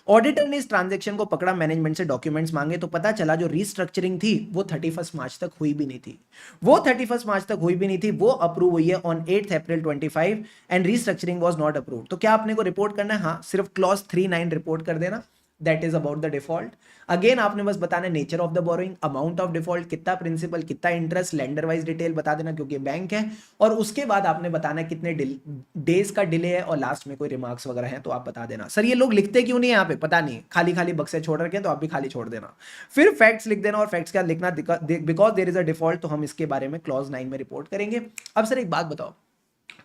A: ऑडिटर ने इस ट्रांजैक्शन को पकड़ा, मैनेजमेंट से डॉक्यूमेंट्स मांगे, तो पता चला जो रीस्ट्रक्चरिंग थी वो 31 मार्च तक हुई भी नहीं थी। वो 31 मार्च तक हुई भी नहीं थी, वो अप्रूव हुई है on 8 April 25 and restructuring was not approve. तो क्या आपने को रिपोर्ट करना है? हाँ, सिर्फ क्लॉज 3(9) रिपोर्ट कर देना, that is about the default. Again आपने बस बताना nature of the borrowing, amount of default, कितना प्रिंसिपल, कितना इंटरेस्ट, लेंडर वाइज डिटेल बता देना क्योंकि बैंक है, और उसके बाद आपने बताना कितने डेज का डिले है, और लास्ट में कोई रिमार्क्स वगैरह हैं तो आप बता देना। सर ये लोग लिखते क्यों नहीं है यहाँ पे? पता नहीं, खाली खाली बक्से छोड़ रखे हैं तो आप भी खाली छोड़ देना। फिर फैक्ट्स लिख देना, और फैक्ट्स क्या लिखना, because there is a default, तो हम इसके बारे में क्लॉज 9 में रिपोर्ट करेंगे। अब सर एक बात बताओ,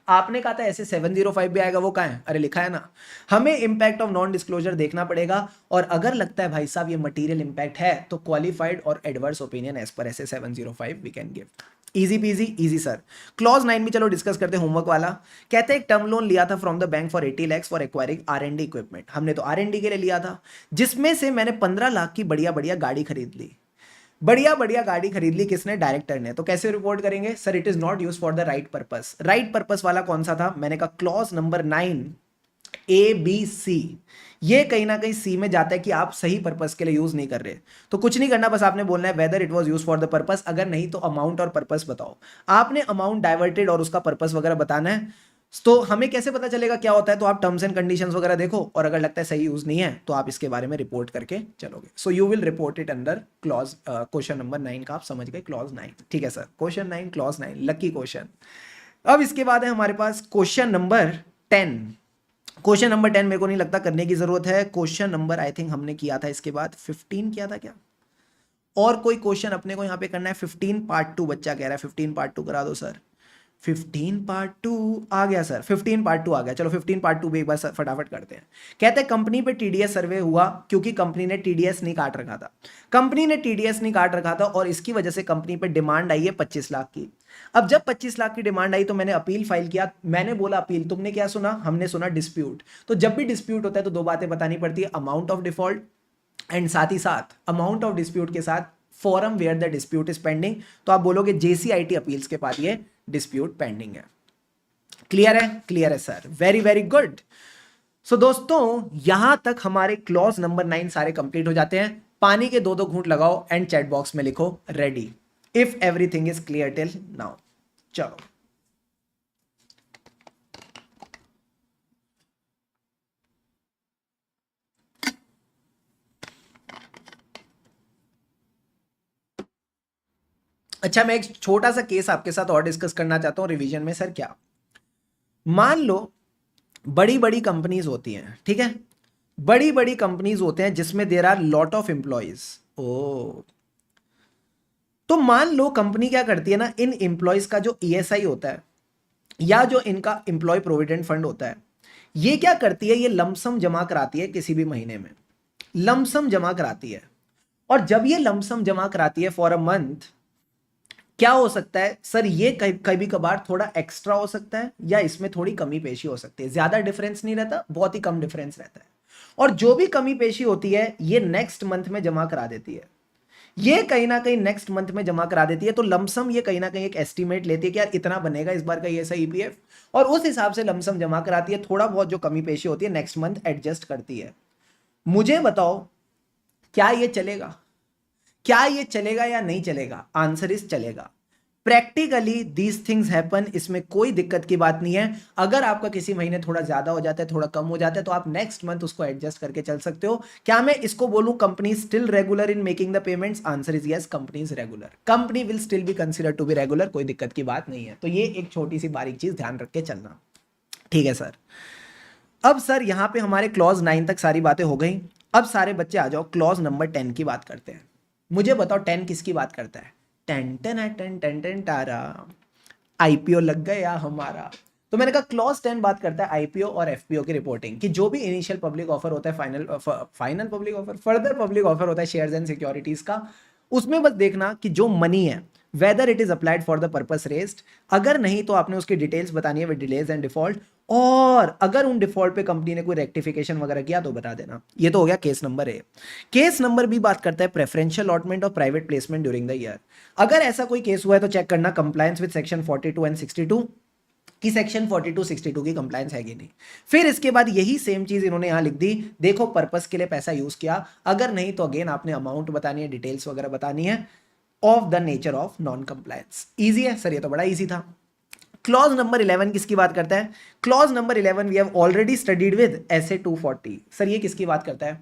A: आपने कहा था ऐसे 705 भी आएगा, वो कहाँ है? अरे लिखा है ना, हमें इंपैक्ट ऑफ नॉन डिस्क्लोजर देखना पड़ेगा, और अगर लगता है भाई साहब ये मटेरियल इंपैक्ट है तो क्वालिफाइड और एडवर्स ओपिनियन एज पर ऐसे 705 we can give. Easy peasy easy sir. Clause 9 भी चलो डिस्कस करते हैं, होमवर्क वाला। कहते हैं एक टर्म लोन लिया था from the bank for 80 lakhs for acquiring R&D equipment. हमने तो R&D के लिए लिया था, जिसमें से मैंने 15 लाख की बढ़िया बढ़िया गाड़ी खरीद ली। बढ़िया बढ़िया गाड़ी खरीद ली किसने? डायरेक्टर ने। तो कैसे रिपोर्ट करेंगे? Sir it is not use for the right purpose. Right purpose वाला कौन सा था? मैंने कहा clause number 9A B C, ये कहीं ना कहीं सी में जाता है कि आप सही पर्पस के लिए यूज नहीं कर रहे। तो कुछ नहीं करना, बस आपने बोलना है whether it was use for the purpose, अगर नहीं तो अमाउंट और पर्पस बताओ। आपने अमाउंट डाइवर्टेड और उसका पर्पस वगैरह बताना है। तो हमें कैसे पता चलेगा क्या होता है? तो आप टर्म्स एंड कंडीशंस वगैरह देखो, और अगर लगता है सही यूज नहीं है तो आप इसके बारे में रिपोर्ट करके चलोगे। So you will report it under clause question number 9 का, आप समझ गए, क्लॉज 9। ठीक है sir, question 9 clause 9, lucky question. अब इसके बाद है हमारे पास क्वेश्चन नंबर 10। क्वेश्चन नंबर 10 मेरे को नहीं लगता करने की जरूरत है। क्वेश्चन नंबर आई थिंक हमने किया था इसके बाद 15 किया था क्या? और कोई क्वेश्चन अपने को यहाँ पे करना है? 15 पार्ट 2 बच्चा कह रहा है, 15 पार्ट 2 करा दो सर। 15 पार्ट 2 आ गया सर, 15 पार्ट 2 आ गया। चलो 15 पार्ट 2 भी एक बार फटाफट करते हैं। कहते हैं कंपनी पे टीडीएस सर्वे हुआ क्योंकि कंपनी ने टीडीएस नहीं काट रखा था। कंपनी ने टीडीएस नहीं काट रखा था और इसकी वजह से कंपनी पे डिमांड आई है 25 लाख की। अब जब 25 लाख की डिमांड आई तो मैंने अपील फाइल किया। मैंने बोला अपील, तुमने क्या सुना? हमने सुना डिस्प्यूट। तो जब भी डिस्प्यूट होता है तो दो बातें बतानी पड़ती है, अमाउंट ऑफ डिफॉल्ट एंड साथ ही साथ अमाउंट ऑफ डिस्प्यूट के साथ forum where the dispute is pending, तो आप बोलोगे जेसीआईटी अपील्स के पास ये डिस्प्यूट पेंडिंग है। क्लियर है sir, very very good. So दोस्तों यहां तक हमारे क्लॉज नंबर 9 सारे कंप्लीट हो जाते हैं। पानी के दो दो घूंट लगाओ एंड चैट बॉक्स में लिखो ready if everything is clear till now. चलो अच्छा, मैं एक छोटा सा केस आपके साथ और डिस्कस करना चाहता हूं रिवीजन में। सर क्या, मान लो बड़ी बड़ी कंपनीज होती हैं, ठीक है, बड़ी बड़ी कंपनीज होते हैं जिसमें there are lot of employees. ओ, तो मान लो कंपनी क्या करती है ना, इन एम्प्लॉयज का जो ईएसआई होता है या जो इनका एम्प्लॉय प्रोविडेंट फंड होता है, ये क्या करती है, ये लमसम जमा कराती है किसी भी महीने में, लमसम जमा कराती है। और जब ये लमसम जमा कराती है फॉर अ मंथ, क्या हो सकता है सर, ये कभी कभार थोड़ा एक्स्ट्रा हो सकता है या इसमें थोड़ी कमी पेशी हो सकती है, ज्यादा डिफरेंस नहीं रहता, बहुत ही कम डिफरेंस रहता है। और जो भी कमी पेशी होती है ये नेक्स्ट मंथ में जमा करा देती है, ये कहीं ना कहीं नेक्स्ट मंथ में जमा करा देती है। तो लमसम ये कहीं ना कहीं एक एस्टिमेट लेती है कि यार इतना बनेगा इस बार का ये सही ईपीएफ, और उस हिसाब से लमसम जमा कराती है। थोड़ा बहुत जो कमी पेशी होती है नेक्स्ट मंथ एडजस्ट करती है। मुझे बताओ क्या ये चलेगा, क्या ये चलेगा या नहीं चलेगा? आंसर इज चलेगा। प्रैक्टिकली दीज थिंग्स हैपन, इसमें कोई दिक्कत की बात नहीं है। अगर आपका किसी महीने थोड़ा ज्यादा हो जाता है, थोड़ा कम हो जाता है, तो आप नेक्स्ट मंथ उसको एडजस्ट करके चल सकते हो। क्या मैं इसको बोलूं company still regular in making the payments? Answer is yes, company is regular, company will still be consider to be regular, कोई दिक्कत की बात नहीं है। तो ये एक छोटी सी बारीक चीज ध्यान रख के चलना, ठीक है सर। अब सर यहां पे हमारे क्लॉज 9 तक सारी बातें हो गई। अब सारे बच्चे आ जाओ, क्लॉज नंबर 10 की बात करते हैं। मुझे बताओ 10 किसकी बात करता है? टेन टेन है, टेन टेन टेन तारा, आईपीओ लग गया हमारा। तो मैंने कहा क्लॉज 10 बात करता है आईपीओ और एफपीओ की रिपोर्टिंग की। जो भी इनिशियल पब्लिक ऑफर होता है, final public offer, further public offer होता है शेयर्स एंड सिक्योरिटीज का, उसमें बस देखना कि जो मनी है weather it is applied for the purpose raised, अगर नहीं तो आपने उसकी डिटेल्स बतानी है विद डिलेज एंड डिफॉल्ट, और अगर उन डिफॉल्ट पे कंपनी ने कोई रेक्टिफिकेशन वगैरह किया तो बता देना। ये तो हो गया case number A. Case number B बात करता है प्रेफरेंशियल अलॉटमेंट और private placement during the year. अगर ऐसा कोई केस हुआ है तो चेक करना कंप्लायंस विद सेक्शन 42 एंड 62 कि सेक्शन 42 62 की कंप्लायंस है कि नहीं। फिर इसके बाद यही सेम चीज इन्होंने यहां लिख दी, देखो पर्पस के लिए पैसा यूज किया, अगर नहीं तो अगेन आपने अमाउंट बतानी है, डिटेल्स वगैरह बतानी है of the nature of non compliance. Easy है सर, ये तो बड़ा इजी था। क्लॉज नंबर 11 किसकी बात करता है? Clause number 11 we have already studied with SA 240। Sir ये किसकी बात करता है?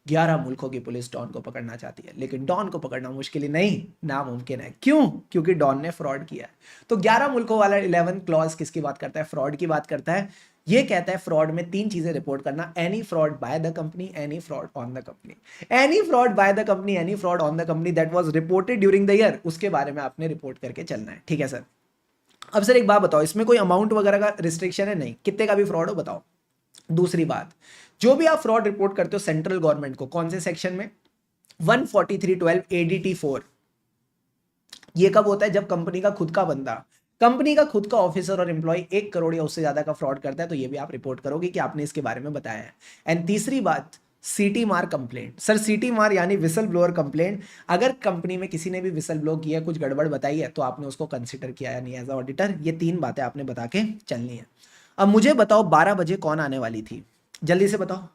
A: 11 मुल्कों की पुलिस डॉन को पकड़ना चाहती है, लेकिन डॉन को पकड़ना मुश्किल ही नहीं, नामुमकिन है। क्यों? क्योंकि डॉन ने फ्रॉड किया है। तो 11 मुल्कों वाला 11 क्लॉज किसकी बात करता है? फ्रॉड की बात करता है। ये कहता है फ्रॉड में 3 चीजें रिपोर्ट करना, any fraud bye the company, any fraud on the company, any fraud bye the company, any fraud on the company that was reported during the year, उसके बारे में आपने रिपोर्ट करके चलना है, ठीक है सर। अब सर एक बात बताओ, इसमें कोई अमाउंट वगैरह का रिस्ट्रिक्शन है? नहीं, कितने का भी फ्रॉड हो बताओ। दूसरी बात, जो भी आप फ्रॉड रिपोर्ट करते हो सेंट्रल गवर्नमेंट को, कौन से सेक्शन में? 143(12) ADT 4। ये कब होता है? जब कंपनी का खुद का बंदा, कंपनी का खुद का ऑफिसर और एम्प्लॉय 1 करोड़ या उससे ज्यादा का फ्रॉड करता है, तो ये भी आप रिपोर्ट करोगे कि आपने इसके बारे में बताया है। एंड तीसरी बात, सीटी मार कंप्लेंट। सर सीटी मार यानी विसल ब्लोअर कंप्लेंट, अगर कंपनी में किसी ने भी विसल ब्लो किया, कुछ गड़बड़ बताई है, तो आपने उसको कंसिडर किया या नहीं एज ऑडिटर। ये 3 बातें आपने बता के चलनी है। अब मुझे बताओ 12 बजे कौन आने वाली थी? जल्दी से बताओ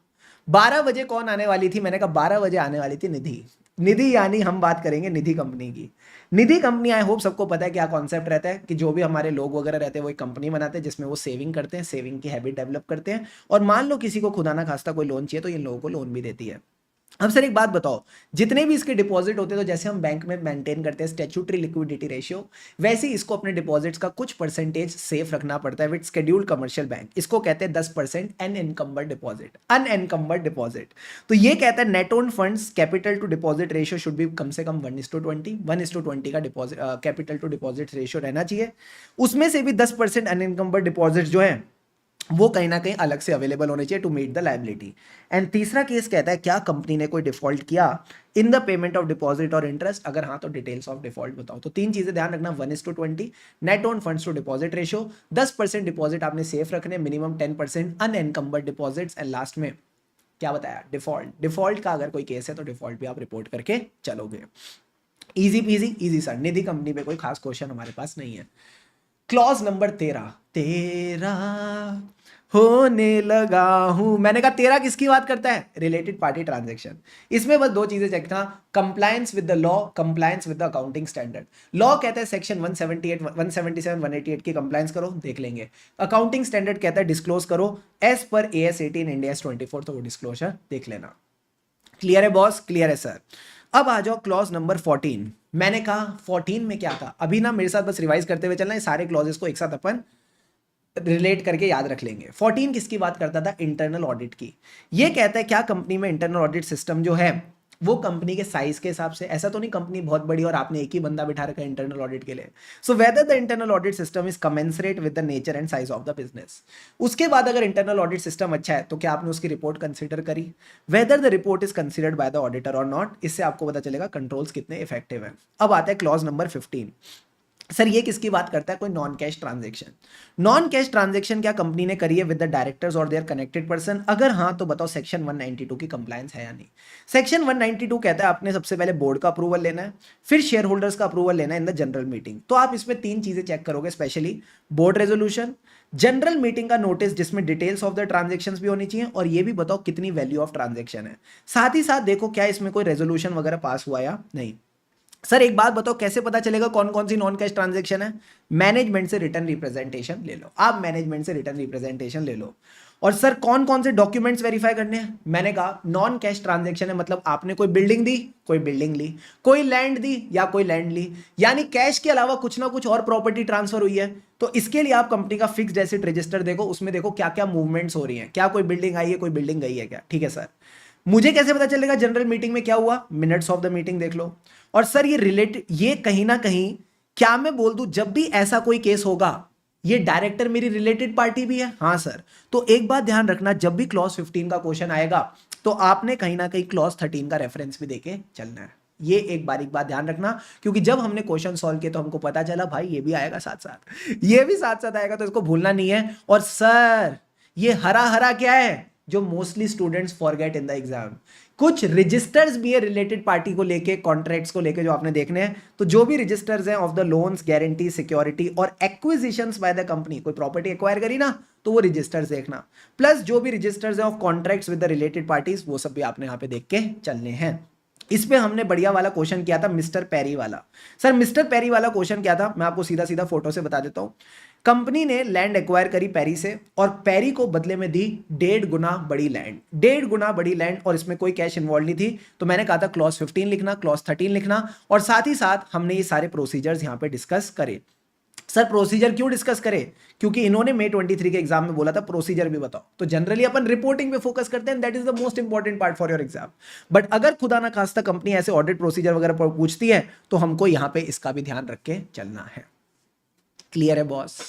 A: 12 बजे कौन आने वाली थी? मैंने कहा 12 बजे आने वाली थी निधि। निधि यानी हम बात करेंगे निधि कंपनी की। निधि कंपनी, आई होप सबको पता है क्या कॉन्सेप्ट रहता है कि जो भी हमारे लोग वगैरह रहते हैं वो एक कंपनी बनाते हैं जिसमें वो सेविंग करते हैं, सेविंग की हैबिट डेवलप करते हैं, और मान लो किसी को खुदा ना खास्ता कोई लोन चाहिए तो इन लोगों को लोन भी देती है। अब सर एक बात बताओ, जितने भी इसके डिपॉजिट होते हैं, तो जैसे हम बैंक में मेंटेन करते हैं स्टैट्यूटरी लिक्विडिटी रेशियो, वैसे ही इसको अपने डिपॉजिट्स का कुछ परसेंटेज सेफ रखना पड़ता है विद शेड्यूल्ड कमर्शियल बैंक। इसको कहते हैं 10% अनएनकम्बर्ड डिपॉजिट, अनएनकम्बर्ड डिपॉजिट। तो ये कहता है net own funds capital to deposit ratio should be कम से कम 1:20, 1:20 का deposit capital to deposit ratio रहना चाहिए। उसमें से भी 10% अनएनकम्बर्ड डिपॉजिट जो है वो कहीं ना कहीं अलग से अवेलेबल होने चाहिए to meet the liability. And तीसरा केस कहता है क्या कंपनी ने कोई डिफॉल्ट किया in the payment of deposit और इंटरेस्ट, अगर हाँ तो डिटेल्स ऑफ डिफॉल्ट बताओ। तो 3 चीजें ध्यान रखना, 1:20 net owned funds to deposit ratio, 10% deposit आपने सेफ रखने, minimum 10% unencumbered deposits, and last में क्या बताया? डिफॉल्ट। डिफॉल्ट का अगर कोई केस है तो डिफॉल्ट भी आप रिपोर्ट करके चलोगे। इजी पीजी इजी सर, निधि कंपनी पे कोई खास क्वेश्चन हमारे पास नहीं है। क्लॉज नंबर 13, तेरा होने लगा हूं। मैंने कहा 13 किसकी बात करता है? Related party transaction. इसमें बस दो चीजें चेक था, compliance with the law, compliance with the accounting standard. Law कहता है सेक्शन 178, 177, 188 की कंप्लायंस करो, देख लेंगे। अकाउंटिंग स्टैंडर्ड कहता है डिस्क्लोज करो एज पर AS 18 इंडिया 24, तो वो डिस्क्लोजर देख लेना। क्लियर है बॉस? क्लियर है सर। अब आ जाओ क्लॉज नंबर 14। मैंने कहा 14 में क्या था, अभी ना मेरे साथ बस रिवाइज करते हुए चलना है, सारे क्लॉजेस को एक साथ अपन रिलेट करके याद रख लेंगे। 14 किसकी बात करता था? इंटरनल ऑडिट की। ये कहता है क्या कंपनी में इंटरनल ऑडिट सिस्टम जो है वो कंपनी के साइज के हिसाब से, ऐसा तो नहीं कंपनी बहुत बड़ी और आपने एक ही बंदा बिठा रखा है इंटरनल ऑडिट के लिए। So whether the internal audit system is commensurate with the nature and size of the business. उसके बाद अगर इंटरनल ऑडिट सिस्टम अच्छा है तो क्या आपने उसकी रिपोर्ट कंसीडर करी, whether the report is considered by the auditor और नॉट, इससे आपको पता चलेगा कंट्रोल्स कितने इफेक्टिव है। अब आता है क्लॉज नंबर 15। सर ये किसकी बात करता है? कोई non cash transaction. Non cash transaction क्या कंपनी ने करी है विद द डायरेक्टर्स और देयर कनेक्टेड पर्सन? अगर हाँ तो बताओ सेक्शन 192 की कंप्लायंस है या नहीं। सेक्शन 192 कहता है आपने सबसे पहले बोर्ड का अप्रूवल लेना है, फिर शेयर होल्डर्स का अप्रूवल लेना है इन द जनरल मीटिंग। तो आप इसमें तीन चीजें चेक करोगे specially, board resolution, general meeting का नोटिस जिसमें डिटेल्स ऑफ द ट्रांजेक्शंस भी होनी चाहिए, और ये भी बताओ कितनी वैल्यू ऑफ ट्रांजेक्शन है। साथ ही साथ देखो क्या इसमें कोई रेजोल्यूशन वगैरह पास हुआ या नहीं। सर एक बात बताओ, कैसे पता चलेगा कौन कौन सी नॉन कैश ट्रांजैक्शन है? मैनेजमेंट से रिटर्न रिप्रेजेंटेशन ले लो, आप मैनेजमेंट से रिटर्न रिप्रेजेंटेशन ले लो। और सर कौन कौन से डॉक्यूमेंट्स वेरीफाई करने हैं? मैंने कहा नॉन कैश ट्रांजैक्शन है मतलब आपने कोई बिल्डिंग दी, कोई बिल्डिंग ली, कोई लैंड दी या कोई लैंड ली, यानी कैश के अलावा कुछ ना कुछ और प्रॉपर्टी ट्रांसफर हुई है। तो इसके लिए आप कंपनी का फिक्स्ड एसेट रजिस्टर देखो, उसमें देखो क्या क्या मूवमेंट्स हो रही हैं, क्या कोई बिल्डिंग आई है, कोई बिल्डिंग गई है क्या। ठीक है सर। मुझे कैसे पता चलेगा जनरल मीटिंग में क्या हुआ? मिनट्स ऑफ द मीटिंग देख लो। और सर ये रिलेटेड, ये कहीं ना कहीं, क्या मैं बोल दूं जब भी ऐसा कोई केस होगा ये डायरेक्टर मेरी रिलेटेड पार्टी भी है? हाँ सर। तो एक बात ध्यान रखना, जब भी क्लॉज 15 का क्वेश्चन आएगा तो आपने कहीं ना कहीं क्लॉज 13 का रेफरेंस भी देके चलना है। ये एक बारीक बात ध्यान रखना, क्योंकि जब हमने क्वेश्चन सॉल्व किया तो हमको पता चला भाई ये भी आएगा साथ साथ, ये भी साथ साथ आएगा, तो इसको भूलना नहीं है। और सर ये हरा हरा क्या है जो mostly students forget in the exam? कुछ रजिस्टर्स भी है रिलेटेड पार्टी को लेके, कॉन्ट्रैक्ट्स को लेके जो आपने देखने हैं। तो जो भी रजिस्टर्स हैं of the loans, guarantee, security और एक्विजिशंस बाय द कंपनी, कोई प्रॉपर्टी एक्वायर करी ना तो वो रजिस्टर्स देखना, प्लस जो भी रजिस्टर्स हैं of contracts with the related parties, वो सब भी आपने यहाँ पे देख के चलने हैं। इस पे हमने बढ़िया वाला क्वेश्चन किया था, मिस्टर पेरी वाला। सर मिस्टर पेरी वाला क्वेश्चन क्या था, मैं आपको सीधा सीधा फोटो से बता देता हूं। कंपनी ने लैंड एक्वायर करी पेरी से और पेरी को बदले में दी 1.5 गुना बड़ी लैंड, 1.5 गुना बड़ी लैंड, और इसमें कोई कैश इन्वॉल्व नहीं थी। तो मैंने कहा था क्लॉज 15 लिखना, क्लॉज 13 लिखना, और साथ ही साथ हमने ये सारे प्रोसीजर्स यहां पे डिस्कस करे। सर प्रोसीजर क्यों डिस्कस करें? क्योंकि इन्होंने May 23 के एग्जाम में बोला था प्रोसीजर भी बताओ। तो जनरली अपन रिपोर्टिंग पे फोकस करते हैं, that is the most important part for your exam. But अगर खुदा ना खास्ता कंपनी ऐसे ऑडिट प्रोसीजर वगैरह पूछती है तो हमको यहां पे इसका भी ध्यान रख के चलना है। क्लियर है बॉस?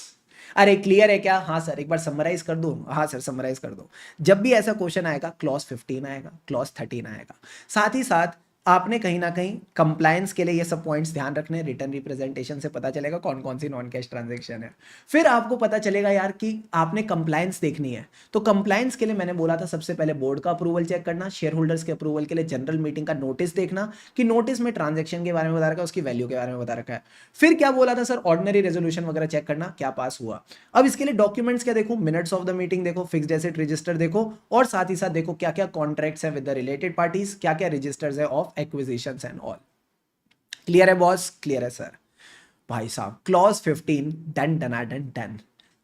A: अरे क्लियर है क्या? हाँ सर, एक बार समराइज कर दूं? हाँ सर समराइज कर दो। जब भी ऐसा क्वेश्चन आएगा क्लॉज 15 आएगा, क्लॉज 13 आएगा। साथ ही साथ आपने कहीं ना कहीं कंप्लायंस के लिए ये सब पॉइंट्स ध्यान रखने, रिटर्न रिप्रेजेंटेशन से पता चलेगा कौन कौन सी नॉन कैश ट्रांजैक्शन है। फिर आपको पता चलेगा यार कि आपने कंप्लायंस देखनी है। तो कंप्लायंस के लिए मैंने बोला था सबसे पहले बोर्ड का अप्रूवल चेक करना, शेयर होल्डर्स के अप्रूवल के लिए जनरल मीटिंग का नोटिस देखना कि नोटिस में ट्रांजेक्शन के बारे में बता रखा है, उसकी वैल्यू के बारे में बता रखा है। फिर क्या बोला था सर, ऑर्डिनरी रेजोल्यूशन वगैरह चेक करना क्या पास हुआ। अब इसके लिए डॉक्यूमेंट्स क्या देखो, मिनट्स ऑफ द मीटिंग देखो, फिक्स्ड एसेट रजिस्टर देखो, और साथ ही साथ देखो क्या क्या कॉन्ट्रैक्ट्स है विद द रिलेटेड पार्टीज, क्या क्या रजिस्टर्स है of acquisitions and all. Clear है बॉस? क्लियर है सर। भाई साहब clause 15 done done done done.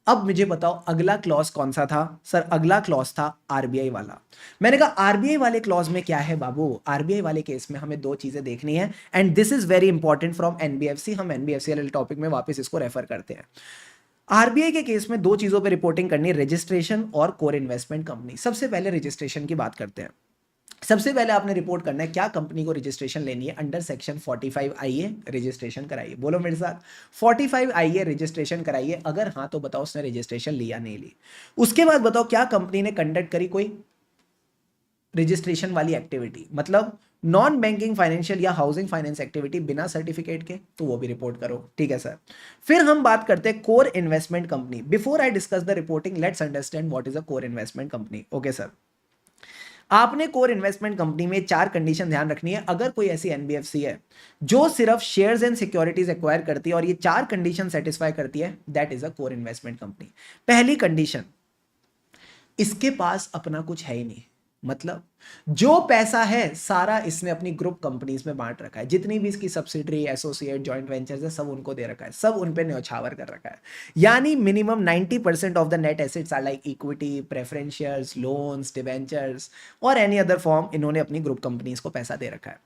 A: अब मुझे बताओ अगला क्लॉज कौन सा था? सर अगला क्लॉज था आरबीआई वाला। मैंने कहा आरबीआई वाले क्लॉज में क्या है बाबू, आरबीआई वाले केस में हमें दो चीजें देखनी है, and this is very important from NBFC. हम एनबीएफसी वाले टॉपिक में वापस इसको रेफर करते हैं। आरबीआई के केस में दो चीजों पे रिपोर्टिंग करनी है, रजिस्ट्रेशन और कोर इन्वेस्टमेंट कंपनी। सबसे पहले रजिस्ट्रेशन की बात करते हैं। सबसे पहले आपने रिपोर्ट करना है क्या कंपनी को रजिस्ट्रेशन लेनी है, अंडर सेक्शन 45 आइए रजिस्ट्रेशन कराइए। बोलो मेरे साथ, 45 आइए रजिस्ट्रेशन कराइए। अगर हाँ तो बताओ उसने रजिस्ट्रेशन लिया नहीं ली। उसके बाद बताओ क्या कंपनी ने कंडक्ट करी कोई रजिस्ट्रेशन वाली एक्टिविटी, मतलब नॉन बैंकिंग फाइनेंशियल या हाउसिंग फाइनेंस एक्टिविटी बिना सर्टिफिकेट के, तो वो भी रिपोर्ट करो। ठीक है सर। फिर हम बात करते हैं core investment company. Before I discuss the reporting let's understand what is a core investment company. Okay sir. आपने कोर इन्वेस्टमेंट कंपनी में 4 कंडीशन ध्यान रखनी है। अगर कोई ऐसी एनबीएफसी है जो सिर्फ शेयर्स एंड सिक्योरिटीज एक्वायर करती है और ये 4 कंडीशन सेटिस्फाई करती है, that is a core investment company. पहली कंडीशन, इसके पास अपना कुछ है ही नहीं, मतलब जो पैसा है सारा इसने अपनी ग्रुप कंपनीज में बांट रखा है, जितनी भी इसकी सब्सिडरी, एसोसिएट, जॉइंट वेंचर्स है, सब उनको दे रखा है, सब उन पे न्यौछावर कर रखा है। यानी minimum 90% of the net assets are like equity, preference shares, loans, debentures और एनी अदर फॉर्म, इन्होंने अपनी ग्रुप कंपनीज को पैसा दे रखा है।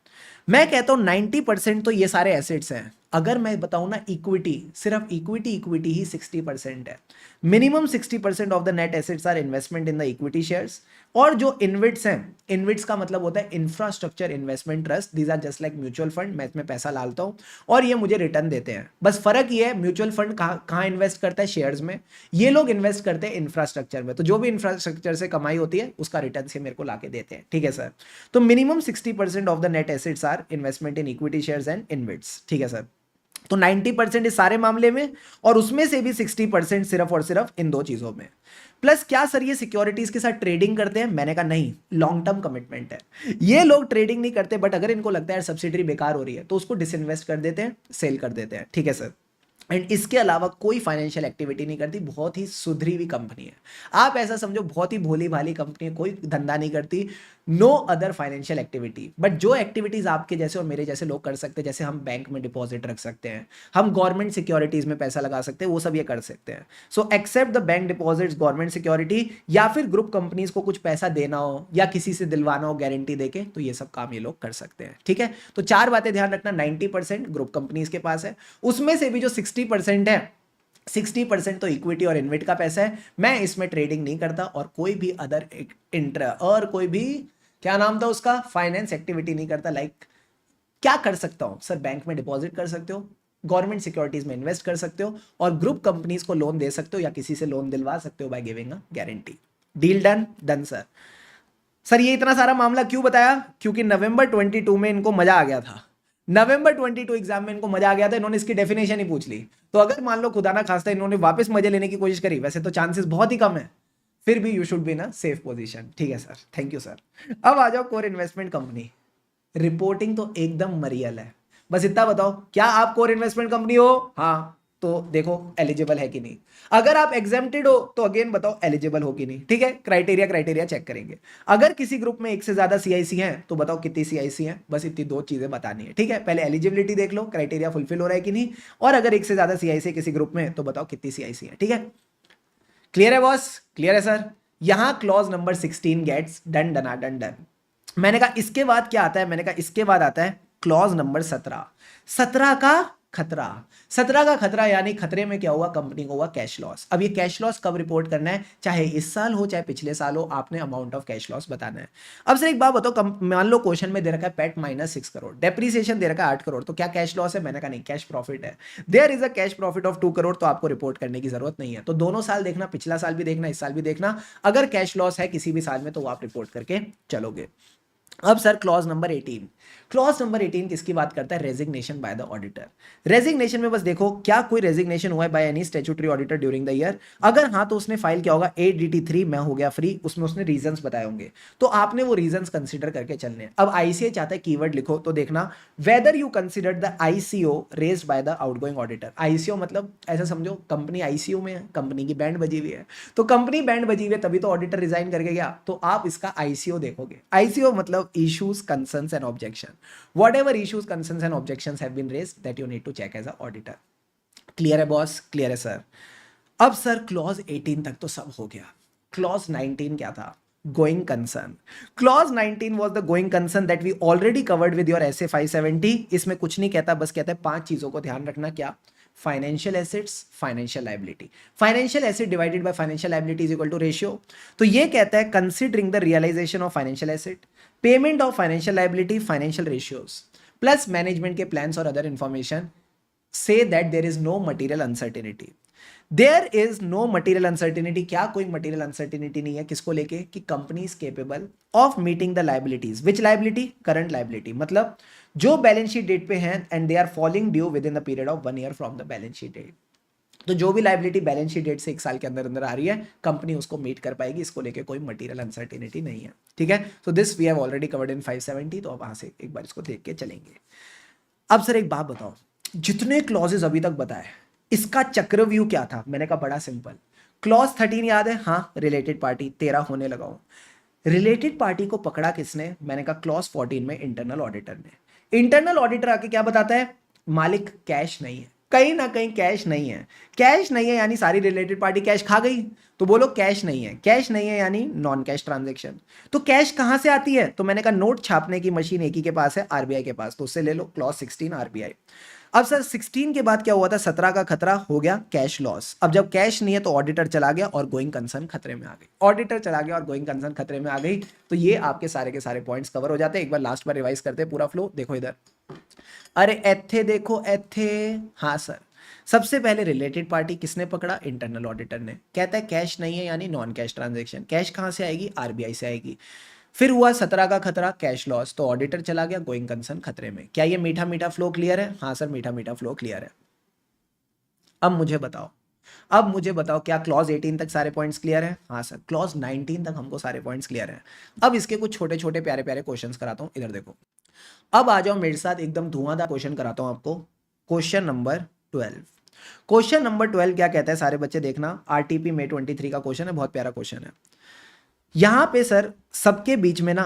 A: मैं कहता हूं 90% तो ये सारे एसेट्स हैं। अगर मैं बताऊं ना इक्विटी, सिर्फ इक्विटी ही 60% है। Minimum 60% of the net assets are investment in the equity shares. और जो इन्विट्स हैं, इन्विट्स का मतलब होता है infrastructure investment trust, these are just like mutual fund. मैं इसमें पैसा डालता हूं और ये मुझे रिटर्न देते हैं। बस फर्क ये है, म्यूचुअल फंड कहाँ इन्वेस्ट करता है, शेयर्स में, ये लोग इन्वेस्ट करते हैं इंफ्रास्ट्रक्चर में। तो जो भी इंफ्रास्ट्रक्चर से कमाई होती है उसका रिटर्न से मेरे को लाके देते हैं, ठीक है सर। तो minimum 60% of the net assets are investment in equity shares and InvITs, ठीक है सर। तो 90% इस सारे मामले में, और उसमें से भी 60% सिर्फ और सिर्फ इन दो चीजों में। प्लस क्या सर ये सिक्योरिटीज के साथ ट्रेडिंग करते हैं? मैंने कहा नहीं, लॉन्ग टर्म कमिटमेंट है। ये लोग ट्रेडिंग नहीं करते, बट अगर इनको लगता है सब्सिडरी बेकार हो रही है तो उसको डिसइन्वेस्ट कर देते हैं, सेल कर देते हैं, ठीक है सर। एंड इसके अलावा कोई फाइनेंशियल एक्टिविटी नहीं करती, बहुत ही सुधरी हुई कंपनी है। आप ऐसा समझो बहुत ही भोली भाली कंपनी है, कोई धंधा नहीं करती, no other financial activity. But जो एक्टिविटीज आपके जैसे और मेरे जैसे लोग कर सकते हैं, जैसे हम बैंक में डिपॉजिट रख सकते हैं, हम गवर्नमेंट सिक्योरिटीज में पैसा लगा सकते हैं, वो सब ये कर सकते हैं। So except the bank deposits, government security, या फिर ग्रुप कंपनीज को कुछ पैसा देना हो या किसी से दिलवाना हो गारंटी देके, तो ये सब काम ये लोग कर सकते हैं, ठीक है। तो 4 बातें ध्यान रखना, 90% ग्रुप कंपनीज के पास है, उसमें से भी जो 60% है, 60% तो इक्विटी और इन्वेट का पैसा है। मैं इसमें ट्रेडिंग नहीं करता और कोई भी अदर और कोई भी, क्या नाम था उसका, फाइनेंस एक्टिविटी नहीं करता। लाइक क्या कर सकता हूं सर? बैंक में डिपॉजिट कर सकते हो, गवर्नमेंट सिक्योरिटीज में इन्वेस्ट कर सकते हो और ग्रुप कंपनीज को लोन दे सकते हो या किसी से लोन दिलवा सकते हो by giving a guarantee. Deal done? Done sir. Sir ये इतना सारा मामला क्यों बताया? क्योंकि नवंबर 22 में इनको मजा आ गया था। नवंबर 22 एग्जाम में इनको मजा आ गया था, इन्होंने इसकी डेफिनेशन ही पूछ ली। तो अगर मान लो खुदा ना खास्ता इन्होंने वापस मजे लेने की कोशिश करी, वैसे तो चांसेस बहुत ही कम है, फिर भी you should be in a safe position, ठीक है सर। Thank you sir. अब आ जाओ कोर इन्वेस्टमेंट कंपनी। रिपोर्टिंग तो एकदम मरियल है, बस इतना बताओ क्या आप कोर इन्वेस्टमेंट कंपनी हो? हाँ, तो देखो एलिजिबल है कि नहीं। अगर आप एग्जेम्प्टेड हो तो अगेन बताओ एलिजिबल हो कि नहीं, ठीक है। क्राइटेरिया चेक करेंगे। अगर किसी ग्रुप में एक से ज्यादा सीआईसी हैं तो बताओ कितनी सीआईसी हैं, बस इतनी दो चीजें बतानी है, ठीक है। पहले एलिजिबिलिटी देख लो, क्राइटेरिया फुलफिल हो रहा है कि नहीं, और अगर एक से ज्यादा सीआईसी किसी ग्रुप में तो बताओ कितनी सीआईसी है, ठीक है। क्लियर है बॉस? क्लियर है सर। यहां क्लॉज नंबर 16 गेट्स डन डना डन डन। मैंने कहा इसके बाद क्या आता है? मैंने कहा इसके बाद आता है क्लॉज नंबर 17। 17 का खतरा। 17 का खतरा यानी खतरे में क्या हुआ? कंपनी को हुआ कैश लॉस। अब ये कैश लॉस कब रिपोर्ट करना है? चाहे इस साल हो चाहे पिछले साल हो, आपने अमाउंट ऑफ कैश लॉस बताना है। अब सर एक बात बताओ, मान लो क्वेश्चन में दे रखा है पेट -6 करोड़, डेप्रीसिएशन दे रखा है 8 करोड़, तो क्या कैश लॉस है? मैंने कहा नहीं, कैश प्रॉफिट है। There is a cash profit of 2 crore, तो आपको रिपोर्ट करने की जरूरत नहीं है। तो दोनों साल देखना, पिछला साल भी देखना, इस साल भी देखना। अगर कैश लॉस है किसी भी साल में तो वो आप रिपोर्ट करके चलोगे। अब sir clause number 18। Clause number 18 किसकी बात करता है? Resignation by the auditor. Resignation में बस देखो क्या कोई रेजिग्नेशन हुआ है by any statutory auditor during the year? अगर हाँ तो उसने फाइल किया होगा 8DT3 मैं हो गया फ्री, उसमें उसने रीजंस बताए होंगे, तो आपने वो रीजंस कंसीडर करके चलने हैं। अब आईसीए चाहता है कीवर्ड लिखो, तो देखना whether you consider the ICO raised by the outgoing auditor. ICO मतलब ऐसा समझो कंपनी आईसीयू में है, कंपनी की बैंड बजी हुई है, तो कंपनी बैंड बजी हुई है तभी तो ऑडिटर रिजाइन करके गया, तो आप इसका आईसीओ देखोगे। आईसीओ मतलब issues, concerns and objection. Whatever issues, concerns and objections have been raised that you need to check as a auditor. Clear है बॉस? क्लियर है सर। अब सर क्लॉज 18 तक तो सब हो गया। क्लॉज 19 क्या था? Going concern. Clause 19 was the going concern that we already covered with your SA 570। इसमें कुछ नहीं कहता, बस कहता है 5 चीजों को ध्यान रखना। क्या? Financial assets, financial liability. Financial asset divided by financial liability is equal to ratio. तो ये कहता है considering the realisation of financial asset, payment of financial liability, financial ratios plus management के प्लान्स और अदर इंफॉर्मेशन, से that there is no material uncertainty. There is no material uncertainty. क्या कोई material uncertainty नहीं है? किसको लेके? कि company is capable of meeting the liabilities. Which liability? Current liability, मतलब जो बैलेंस शीट डेट पे हैं and they are falling due within the period of 1 year from the balance sheet date. तो जो भी लाइबिलिटी बैलेंस शीट डेट से 1 साल के अंदर अंदर आ रही है, कंपनी उसको मीट कर पाएगी, इसको लेके कोई मटेरियल अनसर्टेनिटी नहीं है, ठीक है। So this we have already covered in 570, तो अब वहां से एक बार इसको देख के चलेंगे। अब सर एक बात बताओ, जितने क्लॉजेज अभी तक बताए इसका चक्रव्यूह क्या था? मैंने कहा बड़ा सिंपल, क्लॉज 13 याद है? हाँ, रिलेटेड पार्टी 13 होने लगा हूं। रिलेटेड पार्टी को पकड़ा किसने? मैंने कहा क्लॉज 14 में इंटरनल ऑडिटर ने। इंटरनल ऑडिटर आके क्या बताता है? मालिक कैश नहीं है, कहीं ना कहीं कैश नहीं है। कैश नहीं है यानी सारी रिलेटेड पार्टी कैश खा गई, तो बोलो कैश नहीं है। कैश नहीं है यानी नॉन कैश ट्रांजेक्शन। तो कैश कहां से आती है? तो मैंने कहा नोट छापने की मशीन एक ही के पास है, आरबीआई के पास, तो उससे ले लो, क्लॉज 16 आरबीआई। अब सर 16 के बाद क्या हुआ था? 17 का खतरा हो गया कैश लॉस। अब जब कैश नहीं है तो ऑडिटर चला गया और गोइंग कंसर्न खतरे में आ गई। ऑडिटर चला गया और गोइंग कंसर्न खतरे में आ गई। तो ये आपके सारे के सारे पॉइंट्स कवर हो जाते हैं। एक बार लास्ट बार रिवाइज करते हैं पूरा फ्लो। देखो इधर, अरे एथे देखो एथे, हाँ सर, सबसे पहले रिलेटेड पार्टी किसने पकड़ा? इंटरनल ऑडिटर ने। कहता है कैश नहीं है यानी नॉन कैश ट्रांजेक्शन। कैश कहां से आएगी? आरबीआई से आएगी। फिर हुआ 17 का खतरा, कैश लॉस, तो ऑडिटर चला गया, गोइंग कंसर्न खतरे में। क्या ये मीठा मीठा फ्लो क्लियर है? हाँ सर, मीठा मीठा फ्लो क्लियर है। अब मुझे बताओ, क्या क्लॉज 18 तक सारे पॉइंट्स क्लियर है? हाँ सर, क्लॉज 19 तक हमको सारे पॉइंट्स क्लियर है। अब इसके कुछ छोटे छोटे प्यारे प्यारे क्वेश्चंस कराता हूं, इधर देखो। अब आ जाओ मेरे साथ, एकदम धुआंधार क्वेश्चन कराता हूं आपको। Question number 12। क्वेश्चन नंबर 12 क्या कहता है? सारे बच्चे देखना, आरटीपी मे 23 का क्वेश्चन है, बहुत प्यारा क्वेश्चन है। यहां पे सर सबके बीच में ना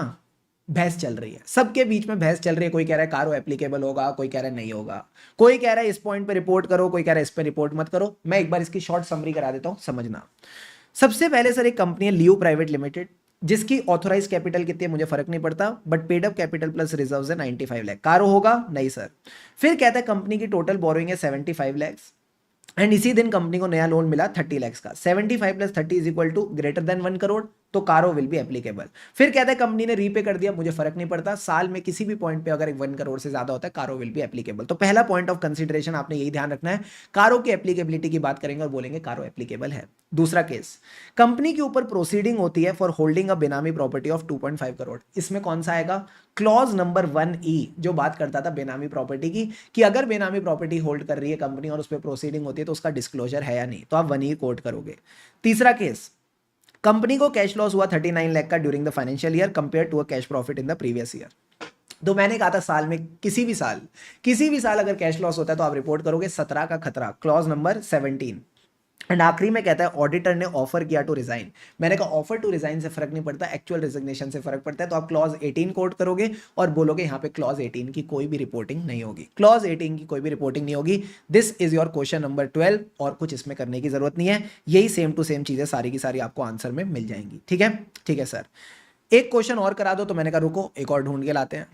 A: बहस चल रही है, सबके बीच में बहस चल रही है। कोई कह रहा है कारो एप्लीकेबल होगा, कोई कह रहा है नहीं होगा, कोई कह रहा है इस पॉइंट पे रिपोर्ट करो, कोई कह रहा है इस पे रिपोर्ट मत करो। मैं एक बार इसकी शॉर्ट समरी करा देता हूं, समझना। सबसे पहले सर एक कंपनी है लियो प्राइवेट लिमिटेड, जिसकी ऑथोराइज कैपिटल कितनी है मुझे फर्क नहीं पड़ता, but paid up capital plus reserves है 95 लाख। कारो होगा? नहीं सर। फिर कहता है कंपनी की टोटल बोरोइंग है 75 लैक्स, एंड इसी दिन कंपनी को नया लोन मिला 30 लैक्स का। 75 plus 30 is equal to greater than 1 crore, तो कारो विल बी एप्लीकेबल। फिर कहता है कंपनी ने रीपे कर दिया, मुझे फर्क नहीं पड़ता, साल में किसी भी पॉइंट पे अगर 1 करोड़ से ज्यादा होता है कारो विल बी एप्लीकेबल। तो पहला पॉइंट ऑफ कंसिडरेशन आपने यही ध्यान रखना है, कारो की एप्लीकेबिलिटी की बात करेंगे और बोलेंगे कारो एप्लीकेबल है। दूसरा केस, कंपनी के ऊपर प्रोसीडिंग होती है फॉर होल्डिंग अ बेनामी प्रॉपर्टी ऑफ 2.5 करोड़। इसमें कौन सा आएगा? क्लॉज नंबर 1E, जो बात करता था बेनामी प्रॉपर्टी की, कि अगर बेनामी प्रॉपर्टी होल्ड कर रही है कंपनी और उस पर प्रोसीडिंग होती है तो उसका डिस्क्लोजर है या नहीं, तो आप 1E कोट करोगे। तीसरा केस, कंपनी को कैश लॉस हुआ 39 लाख का during the financial year compare to a cash profit in the previous year. तो मैंने कहा था साल में किसी भी साल अगर कैश लॉस होता है तो आप रिपोर्ट करोगे। 17 का खतरा, क्लॉज नंबर 17। एंड आखिरी में कहता है ऑडिटर ने ऑफर किया टू रिजाइन। मैंने कहा ऑफर टू रिजाइन से फर्क नहीं पड़ता, एक्चुअल रिजिग्नेशन से फर्क पड़ता है, तो आप क्लॉज 18 कोट करोगे और बोलोगे यहाँ पे क्लॉज 18 की कोई भी रिपोर्टिंग नहीं होगी, क्लॉज 18 की कोई भी रिपोर्टिंग नहीं होगी। This is your question number 12, और कुछ इसमें करने की जरूरत नहीं है, यही सेम टू सेम चीजें सारी की सारी आपको आंसर में मिल जाएंगी। ठीक है, ठीक है सर, एक क्वेश्चन और करा दो। तो मैंने कहा रुको एक और ढूंढ के लाते हैं।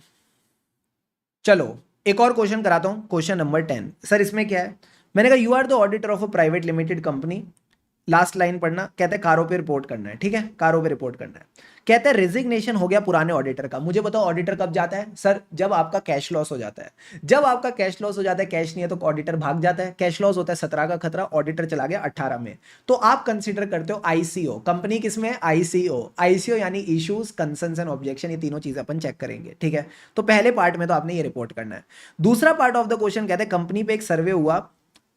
A: चलो एक और क्वेश्चन कराता हूं, क्वेश्चन नंबर 10। सर इसमें क्या है? मैंने कहा you are the auditor of a private limited company, last line पढ़ना, कहते हैं कारों पे रिपोर्ट करना है। ठीक है, कारों पे रिपोर्ट करना है। कहते हैं रेजिग्नेशन हो गया पुराने ऑडिटर का। मुझे बताओ ऑडिटर कब जाता है? सर जब आपका कैश लॉस हो जाता है। जब आपका कैश लॉस हो जाता है, कैश नहीं है तो ऑडिटर भाग जाता है। कैश लॉस होता है 17 का खतरा, ऑडिटर चला गया 18 में, तो आप कंसीडर करते हो आईसीओ। कंपनी किसमें है? आईसीओ। आईसीओ यानी इश्यूज, कंसर्न्स एंड ऑब्जेक्शन, ये तीनों चीजें अपन चेक करेंगे। ठीक है, तो पहले पार्ट में तो आपने ये रिपोर्ट करना है। दूसरा पार्ट ऑफ द क्वेश्चन कहते हैं कंपनी पे एक सर्वे हुआ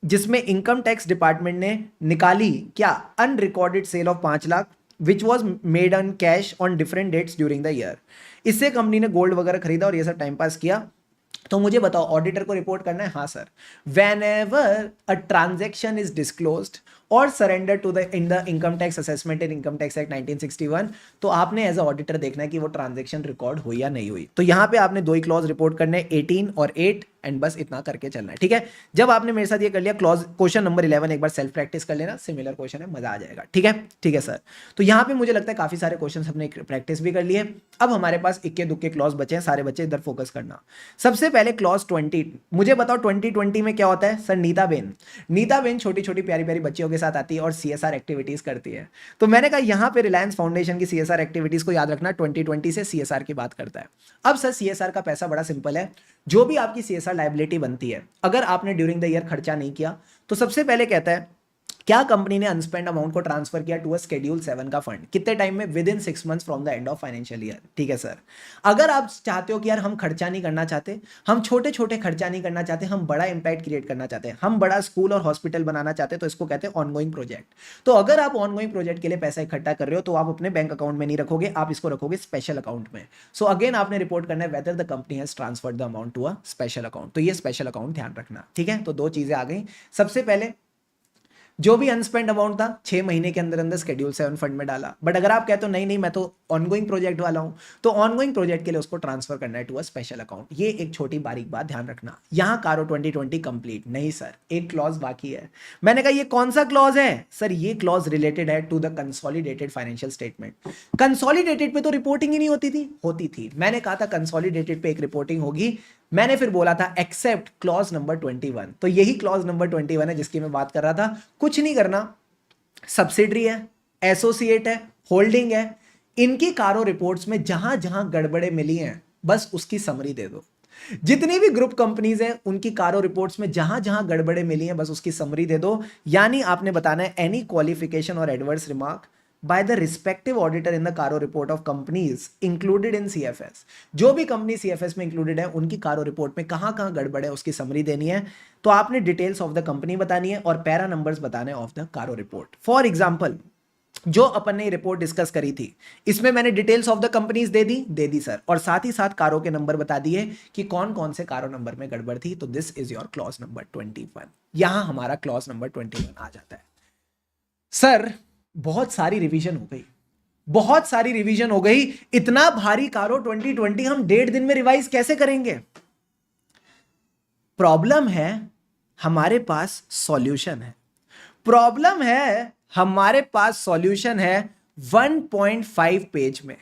A: जिसमें इनकम टैक्स डिपार्टमेंट ने निकाली क्या? Unrecorded sale of 5 lakh which was made on cash on different dates during the year. इससे कंपनी ने गोल्ड वगैरह खरीदा और ये सब टाइम पास किया। तो मुझे बताओ ऑडिटर को रिपोर्ट करना है? हाँ sir. Whenever a transaction is disclosed or surrender to the in the income tax assessment in income tax act 1961, तो आपने एज अ ऑडिटर देखना है कि वो ट्रांजेक्शन रिकॉर्ड हुई या नहीं हुई। तो यहां पे आपने दो ही क्लॉज रिपोर्ट करने, 18 और 8, एंड बस इतना करके चलना है। ठीक है, जब आपने मेरे साथ ये कर लिया, क्लॉज क्वेश्चन नंबर 11 एक बार सेल्फ प्रैक्टिस कर लेना, सिमिलर क्वेश्चन है, मजा आ जाएगा। ठीक है, ठीक है सर। तो यहाँ पे मुझे लगता है काफी सारे क्वेश्चन हमने प्रैक्टिस भी कर लिए। अब हमारे पास इक्के दुक्के क्लॉज बचे हैं, सारे बच्चे इधर फोकस करना। सबसे पहले क्लॉज 20, मुझे बताओ 2020 में क्या होता है? सर नीता बेन छोटी छोटी प्यारी प्यारी बच्चियों के साथ आती है और सीएसआर एक्टिविटीज करती है। तो मैंने कहा यहाँ पे रिलायंस फाउंडेशन की सीएसआर एक्टिविटीज को याद रखना, 2020 से सीएसआर की बात करता है। अब सर सीएसआर का पैसा बड़ा सिंपल है, जो भी आपकी सीएसआर लायबिलिटी बनती है, अगर आपने ड्यूरिंग द ईयर खर्चा नहीं किया तो सबसे पहले कहता है क्या कंपनी ने अनस्पेंड अमाउंट को ट्रांसफर किया टू अ शेड्यूल 7 का फंड, कितने टाइम में? With in 6 months from the end of financial year. ठीक है सर। अगर आप चाहते हो कि यार हम खर्चा नहीं करना चाहते, हम छोटे छोटे खर्चा नहीं करना चाहते, हम बड़ा इंपैक्ट क्रिएट करना चाहते हैं, हम बड़ा स्कूल और हॉस्पिटल बनाना चाहते हैं, तो इसको कहते हैं ऑनगोइंग प्रोजेक्ट। तो अगर आप ऑनगोइंग प्रोजेक्ट के लिए पैसा इकट्ठा कर रहे हो तो आप अपने बैंक अकाउंट में नहीं रखोगे, आप इसको रखोगे स्पेशल अकाउंट में। सो अगेन आपने रिपोर्ट करना है whether the company has transferred the amount to a special account. तो ये स्पेशल अकाउंट ध्यान रखना। ठीक है, तो दो चीजें आ गई। सबसे पहले जो भी अनस्पेंड अमाउंट था 6 महीने के अंदर अंदर शेड्यूल 7 फंड में डाला। बट अगर आप कहते हो नहीं नहीं मैं तो ऑनगोइंग प्रोजेक्ट वाला हूं, तो ऑनगोइंग प्रोजेक्ट के लिए उसको ट्रांसफर करना है टू अ स्पेशल अकाउंट। ये एक छोटी बारीक बात ध्यान रखना। यहां कारो 2020 कंप्लीट नहीं सर, एक क्लॉज बाकी है। मैंने कहा ये कौन सा क्लॉज है सर? ये क्लॉज रिलेटेड है to the consolidated financial statement. Consolidated पे तो रिपोर्टिंग ही नहीं होती थी। मैंने कहा था कंसोलिडेटेड पे एक रिपोर्टिंग होगी, मैंने फिर बोला था एक्सेप्ट क्लॉज नंबर 21। तो यही क्लॉज नंबर 21 है जिसकी मैं बात कर रहा था। कुछ नहीं करना, सब्सिडरी है, एसोसिएट है, होल्डिंग है, इनकी कारो रिपोर्ट्स में जहां जहां गड़बड़े मिली हैं बस उसकी समरी दे दो। जितनी भी ग्रुप कंपनीज हैं उनकी कारो रिपोर्ट्स में जहां जहां गड़बड़े मिली हैं बस उसकी समरी दे दो। यानी आपने बताना है any qualification or adverse remark by the respective auditor in the CARO report of companies included in CFS. जो भी कंपनी सीएफएस में इंक्लूडेड है उनकी कारो रिपोर्ट में कहां कहां गड़बड़ है उसकी समरी देनी है। तो आपने डिटेल्स ऑफ द कंपनी बतानी है और पैरा नंबर्स बताने of the CARO report. For example जो अपन ने रिपोर्ट डिस्कस करी थी इसमें मैंने details of the companies they the sir, और साथ ही साथ कारों के नंबर बता दिए कि कौन कौन से कारो नंबर में गड़बड़ थी। तो this is your clause number 21। यहां हमारा क्लॉज नंबर 21 आ जाता है। सर बहुत सारी रिवीजन हो गई, बहुत सारी रिवीजन हो गई। इतना भारी कारो 2020 हम 1.5 दिन में रिवाइज कैसे करेंगे? प्रॉब्लम है हमारे पास सॉल्यूशन है। प्रॉब्लम है हमारे पास सॉल्यूशन है 1.5 पेज में।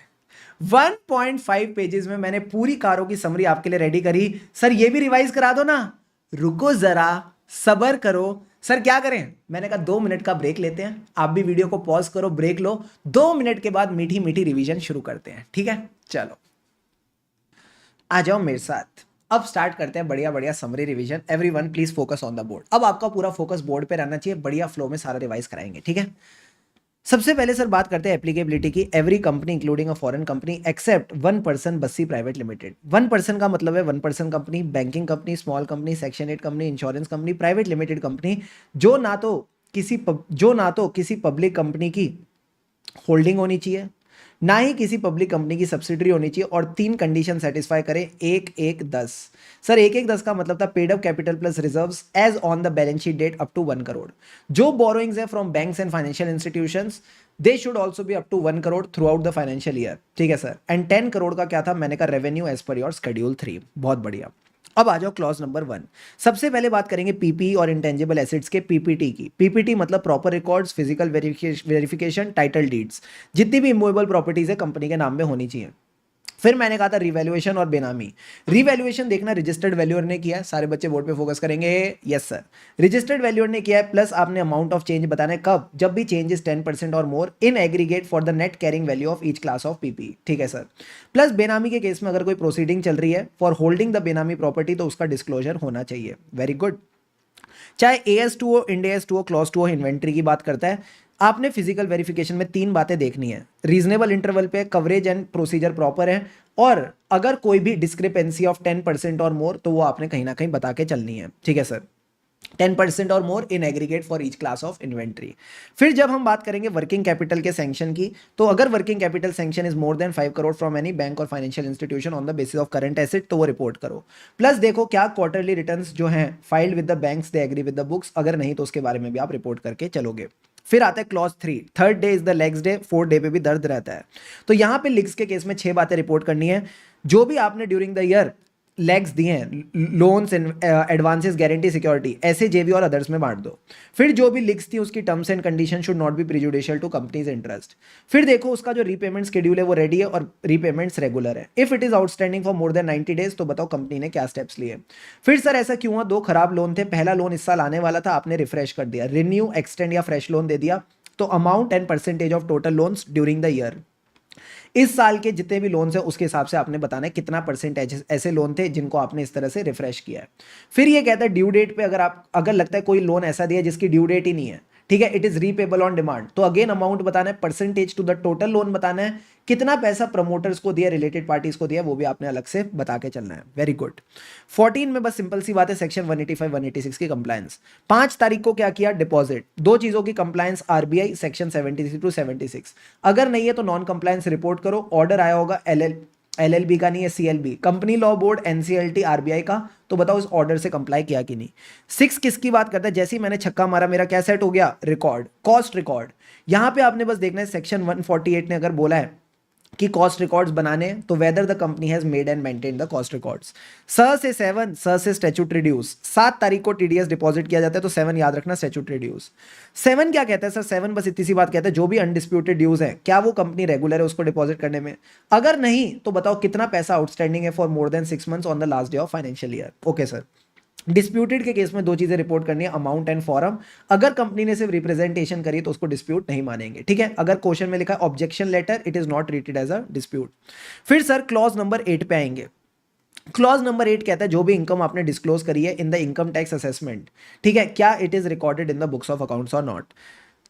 A: 1.5 पेजेस में मैंने पूरी कारों की समरी आपके लिए रेडी करी। सर ये भी रिवाइज करा दो ना। रुको जरा, सबर करो। सर क्या करें? मैंने कहा 2 मिनट का ब्रेक लेते हैं। आप भी वीडियो को पॉज करो, ब्रेक लो, 2 मिनट के बाद मीठी मीठी रिवीजन शुरू करते हैं। ठीक है, चलो आ जाओ मेरे साथ। अब स्टार्ट करते हैं बढ़िया बढ़िया summary revision. Everyone please focus on the board. अब आपका पूरा फोकस बोर्ड पे रहना चाहिए, बढ़िया फ्लो में सारा रिवाइज कराएंगे। ठीक है, सबसे पहले सर बात करते हैं एप्लीकेबिलिटी की। Every company including a foreign company except 1% बस्सी प्राइवेट लिमिटेड। 1% का मतलब है 1% company, banking company, small company, section 8 company, insurance company, private limited company जो ना तो किसी पब्लिक कंपनी की होल्डिंग होनी चाहिए, ना ही किसी पब्लिक कंपनी की सब्सिडरी होनी चाहिए, और 3 कंडीशन सेटिस्फाई करें। 1-1-10। सर 1-1-10 का मतलब था paid up capital plus reserves as on the balance sheet date up to 1 crore. जो बोरोइंग्स है from banks and financial institutions they should also be up to 1 crore throughout the financial year. ठीक है sir. And 10 crore का क्या था? मैंने कहा revenue as per your schedule 3। बहुत बढ़िया। अब आ जाओ क्लॉज नंबर 1। सबसे पहले बात करेंगे पीपी और इंटेंजिबल एसेट्स के पीपीटी की। पीपीटी मतलब proper records, physical verification, title deeds, जितनी भी इमूवेबल प्रॉपर्टीज है कंपनी के नाम में होनी चाहिए। फिर मैंने कहा था रिवैल्यूएशन और बेनामी। रिवैल्यूएशन देखना रजिस्टर्ड वैल्यूअर ने किया है, सारे बच्चे बोर्ड पे फोकस करेंगे। यस सर, रजिस्टर्ड वैल्यूअर ने किया है, प्लस आपने अमाउंट ऑफ चेंज बताना है कब? जब भी change is 10% or more in aggregate for the net carrying value of each class of PP. ठीक है सर। प्लस बेनामी के केस में अगर कोई प्रोसीडिंग चल रही है फॉर होल्डिंग द बेनामी प्रॉपर्टी तो उसका डिस्क्लोजर होना चाहिए। Very good. चाहे AS2 हो, इंड AS2 हो, क्लॉज 2 हो, इन्वेंट्री की बात करता है। आपने फिजिकल वेरिफिकेशन में 3 बातें देखनी है। रीजनेबल इंटरवल पे, कवरेज एंड प्रोसीजर प्रॉपर है, और अगर कोई भी डिस्क्रिपेंसी ऑफ 10% और मोर तो वो आपने कहीं ना कहीं बता के चलनी है। ठीक है sir. 10% or more in aggregate for each class of inventory. फिर जब हम बात करेंगे वर्किंग कैपिटल के सैंक्शन की, तो अगर working capital sanction is more than 5 crore from any bank or financial institution on the basis of current asset तो वो रिपोर्ट करो। प्लस देखो क्या क्वार्टरली रिटर्न्स जो हैं filed with the banks they agree with the books, अगर नहीं तो उसके बारे में भी आप रिपोर्ट करके चलोगे। फिर आता है clause 3, third day is the legs day, fourth day पे भी दर्द रहता है। तो यहां पे लिग्स के केस में 6 बातें रिपोर्ट करनी है। जो भी आपने ड्यूरिंग द ईयर लेग्स दिए हैं, लोन्स, एडवांसेस, गारंटी, सिक्योरिटी, ऐसे जेवी और अदर्स में बांट दो। फिर जो भी लिग्स थी उसकी terms and condition should not be prejudicial to companies interest. फिर देखो उसका जो रीपेमेंट शेड्यूल है वो रेडी है और रीपेमेंट्स रेगुलर है। If it is outstanding for more than 90 days तो बताओ कंपनी ने क्या स्टेप्स लिए। फिर सर ऐसा क्यों हुआ? 2 खराब लोन थे, पहला लोन इस साल आने वाला था, आपने रिफ्रेश कर दिया, रिन्यू, एक्सटेंड या फ्रेश लोन दे दिया। तो amount and percentage of total loans during the year, इस साल के जितने भी लोन्स हैं उसके हिसाब से आपने बताना है कितना परसेंटेज ऐसे लोन थे जिनको आपने इस तरह से रिफ्रेश किया है। फिर ये कहता है ड्यू डेट पे, अगर लगता है कोई लोन ऐसा दिया जिसकी ड्यू डेट ही नहीं है, ठीक है, it is repayable on demand. तो अगेन अमाउंट बताना है, percentage to the total loan बताना है, कितना पैसा प्रमोटर्स को दिया, रिलेटेड पार्टीज को दिया, वो भी आपने अलग से बता के चलना है। Very good. 14 में बस सिंपल सी बात है, सेक्शन 185 186 की कंप्लायंस। 5 तारीख को क्या किया, डिपॉजिट, दो चीजों की कंप्लायंस, आरबीआई सेक्शन 73 टू 76। अगर नहीं है तो नॉन कंप्लायंस रिपोर्ट करो। ऑर्डर आया होगा एलएलबी का, नहीं है CLB, company law board, NCLT, RBI का, तो बताओ इस ऑर्डर से कंप्लाई किया कि नहीं। 6 किसकी बात करता है, जैसे ही मैंने छक्का मारा मेरा क्या सेट हो गया, रिकॉर्ड, कॉस्ट रिकॉर्ड। यहां पे आपने बस देखना है सेक्शन 148 ने अगर बोला है कि कॉस्ट रिकॉर्ड्स बनाने, तो weather the company has made and maintain the cost records. से 7, से स्टैट्यूटरी ड्यूज, 7 तारीख को टीडीएस डिपॉजिट किया जाता है, तो 7 याद रखना, स्टैट्यूटरी ड्यूज। 7 क्या कहता है सर, 7 बस इतनी सी बात कहता है, जो भी अनडिस्प्यूटेड ड्यूज है, क्या वो कंपनी रेगुलर है उसको डिपॉजिट करने में, अगर नहीं तो बताओ कितना पैसा आउटस्टैंडिंग है for more than 6 months on the last day of financial year. Okay sir. Disputed के केस में दो चीजें रिपोर्ट करनी है, अमाउंट एंड फॉरम। अगर कंपनी ने सिर्फ रिप्रेजेंटेशन करी तो उसको डिस्प्यूट नहीं मानेंगे, ठीक है। अगर क्वेश्चन में लिखा है objection letter, it is not treated as a dispute. फिर सर क्लॉज नंबर 8 पे आएंगे। क्लॉज नंबर 8 कहता है जो भी इनकम आपने डिस्क्लोज करी है in the income tax assessment, ठीक है, क्या it is recorded in the books of accounts or not.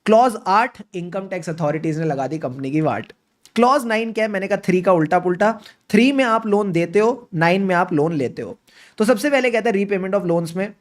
A: Clause 8, income tax authorities ने लगा दी कंपनी की वाट। क्लॉज 9 क्या है, मैंने कहा 3 का उल्टा पुल्टा, 3 में आप लोन देते हो, 9 में आप लोन लेते हो। तो सबसे पहले कहता है रीपेमेंट ऑफ लोन्स में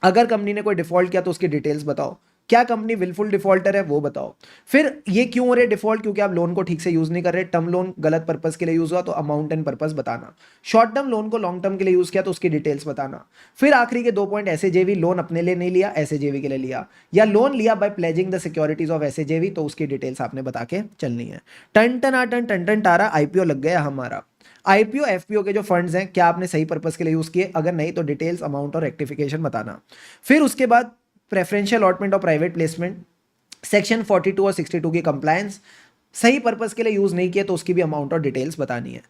A: अगर कंपनी ने कोई डिफॉल्ट किया तो उसकी डिटेल्स बताओ, क्या कंपनी विलफुल डिफॉल्टर है वो बताओ। फिर ये क्यों हो रहे डिफॉल्ट, क्योंकि आप लोन को ठीक से यूज नहीं कर रहे, टर्म लोन गलत पर्पस के लिए यूज हुआ तो अमाउंट एंड पर्पस बताना, शॉर्ट टर्म लोन को लॉन्ग टर्म के लिए यूज किया तो उसकी डिटेल्स बताना। फिर आखिरी के 2 पॉइंट, एसएजेवी लोन अपने लिए नहीं लिया, एसएजेवी के लिए लिया, या लोन लिया by pledging the securities of SAJV, तो उसकी डिटेल्स आपने बता के चलनी है। टन टन आ टन टन टन टारा, आईपीओ लग गया हमारा। आईपीओ एफपीओ के जो फंड्स हैं क्या आपने सही पर्पस के लिए यूज किए, अगर नहीं तो डिटेल्स, अमाउंट और रेक्टिफिकेशन बताना। फिर उसके बाद प्रेफरेंशियल अलॉटमेंट और प्राइवेट प्लेसमेंट, सेक्शन 42 और 62 की कंप्लायंस, सही पर्पस के लिए यूज नहीं किया तो उसकी भी अमाउंट और डिटेल्स बतानी है।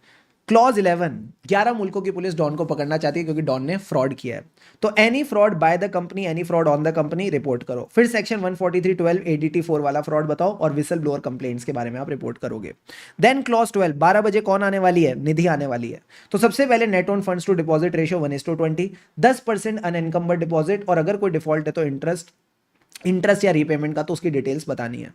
A: क्लॉज 11 मुल्कों की पुलिस डॉन को पकड़ना चाहती है क्योंकि डॉन ने फ्रॉड किया है, तो any fraud bye the company, any fraud on the company report करो। फिर सेक्शन 143(12) एडीटी 4 वाला फ्रॉड बताओ और विसल ब्लोअर कंप्लेंट्स के बारे में आप रिपोर्ट करोगे। देन क्लॉज 12, 12 बजे कौन आने वाली है, निधि आने वाली है। तो सबसे पहले net owned funds to deposit ratio 1:20, 10% unencumbered deposit, और अगर कोई डिफॉल्ट है तो इंटरेस्ट या रीपेमेंट का, तो उसकी डिटेल्स बतानी है।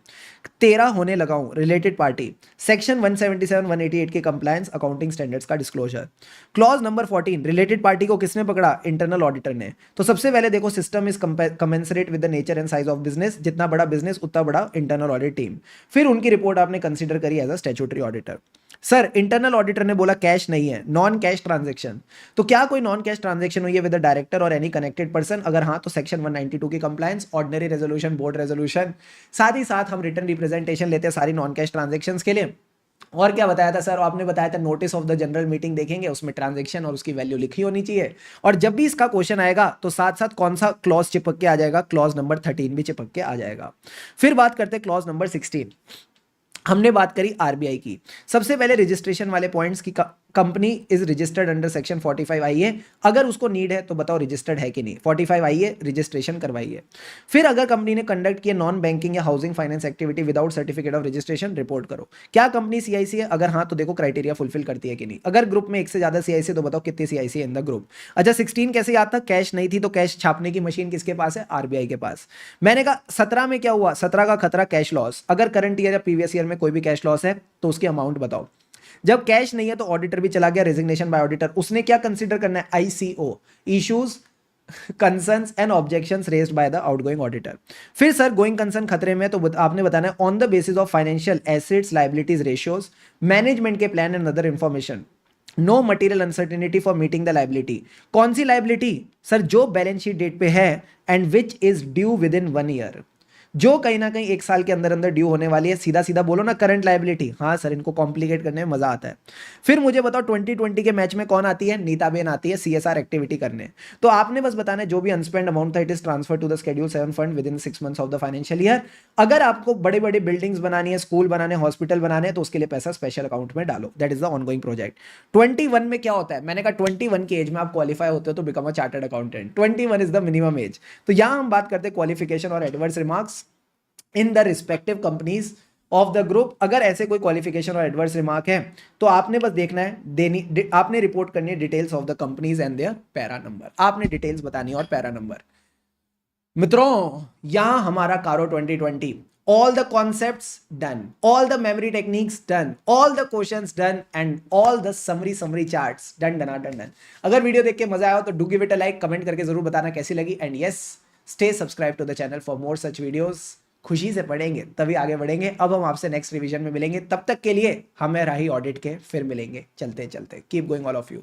A: 13 होने लगा हूं, रिलेटेड पार्टी, सेक्शन 177 188 के कंप्लायंस अकाउंटिंग स्टैंडर्ड्स का disclosure. Clause number 14, related party को किसने पकड़ा, इंटरनल ऑडिटर ने। तो सबसे पहले देखो system is commensurate with the nature and size of business, जितना बड़ा बिजनेस उतना बड़ा इंटरनल ऑडिट टीम। फिर उनकी रिपोर्ट आपने कंसीडर करी as a statutory auditor. Sir internal auditor ने बोला कैश नहीं है, नॉन कैश ट्रांजैक्शन, तो क्या कोई नॉन कैश ट्रांजैक्शन हुई है विद द डायरेक्टर और एनी कनेक्टेड पर्सन, अगर हाँ तो सेक्शन 192 की compliance, ordinary resolution, board resolution, साथ ही साथ हम रिटर्न रिप्रेजेंटेशन लेते हैं सारी नॉन कैश ट्रांजैक्शंस के लिए। और क्या बताया था सर, आपने बताया था notice of the general meeting देखेंगे, उसमें ट्रांजैक्शन और उसकी वैल्यू लिखी होनी चाहिए। और जब भी इसका क्वेश्चन आएगा तो साथ साथ कौन सा क्लॉज चिपक के आ जाएगा, क्लॉज नंबर 13 भी चिपक के आ जाएगा। फिर बात करते हैं क्लॉज नंबर 16, हमने बात करी आरबीआई की। सबसे पहले रजिस्ट्रेशन वाले पॉइंट्स की, company is registered under section 45 आईए, अगर उसको नीड है तो बताओ रजिस्टर्ड है कि नहीं, 45 आईए रजिस्ट्रेशन करवाइए। फिर अगर कंपनी ने कंडक्ट किया नॉन बैंकिंग या housing finance activity without certificate of registration, report करो। क्या कंपनी सीआईसी है, अगर हाँ तो देखो क्राइटेरिया फुलफिल करती है कि नहीं। अगर ग्रुप में एक से ज्यादा सीआईसी तो बताओ कितनी सीआईसी इन द ग्रुप। अच्छा 16 कैसे याद था, कैश नहीं थी तो कैश छापने की मशीन किसके पास है, आरबीआई के पास। मैंने कहा 17 में क्या हुआ, 17 का खतरा कैश लॉस, अगर करंट ईयर या प्रीवियस ईयर में कोई भी कैश लॉस है तो उसकी अमाउंट बताओ। जब कैश नहीं है तो ऑडिटर भी चला गया, रेजिग्नेशन बाय ऑडिटर, उसने क्या कंसीडर करना है, ICO, issues, concerns and objections raised by the outgoing auditor. फिर सर गोइंग कंसर्न खतरे में तो आपने बताना है on the basis of financial assets liabilities ratios, management के plan and other information, no material uncertainty for meeting the liability. कौन सी लायबिलिटी सर, जो बैलेंस शीट डेट पे है and which is due within 1 year, जो कहीं ना कहीं 1 साल के अंदर अंदर ड्यू होने वाली है। सीधा सीधा बोलो ना करंट लायबिलिटी, हाँ सर इनको कॉम्प्लिकेट करने में मजा आता है। फिर मुझे बताओ 2020 के मैच में कौन आती है, नीताबेन आती है सीएसआर एक्टिविटी करने। तो आपने बस बताना है जो भी अनस्पेंड अमाउंट था it is transfer to the schedule 7 fund within 6 months of the financial year. अगर आपको बड़े बड़े बिल्डिंग्स बनानी है, स्कूल बनाने, हॉस्पिटल बनाने हैं, तो उसके लिए पैसा स्पेशल अकाउंट में डालो, that is the ongoing project. 21 में क्या होता है, मैंने कहा 21 की एज में आप क्वालिफाई होते हो तो become a chartered accountant, 21 is the minimum age. तो यहां हम बात करते हैं qualification or adverse remarks in the respective companies of the group. अगर ऐसे कोई क्वालिफिकेशन और एडवर्स रिमार्क है तो आपने बस देखना है, आपने रिपोर्ट करनी है details of the companies and their para number, आपने डिटेल्स बतानी है और पैरा नंबर। मित्रों यहां हमारा कारो 2020 all the concepts done, all the memory techniques done, all the questions done and all the summary charts done. अगर वीडियो देख के मजा आया हो तो do give it a like, comment करके जरूर बताना कैसी लगी and yes stay subscribe to the channel for more such videos. खुशी से पढ़ेंगे तभी आगे बढ़ेंगे। अब हम आपसे नेक्स्ट रिवीजन में मिलेंगे, तब तक के लिए हमें राही ऑडिट के फिर मिलेंगे। चलते keep going all of you.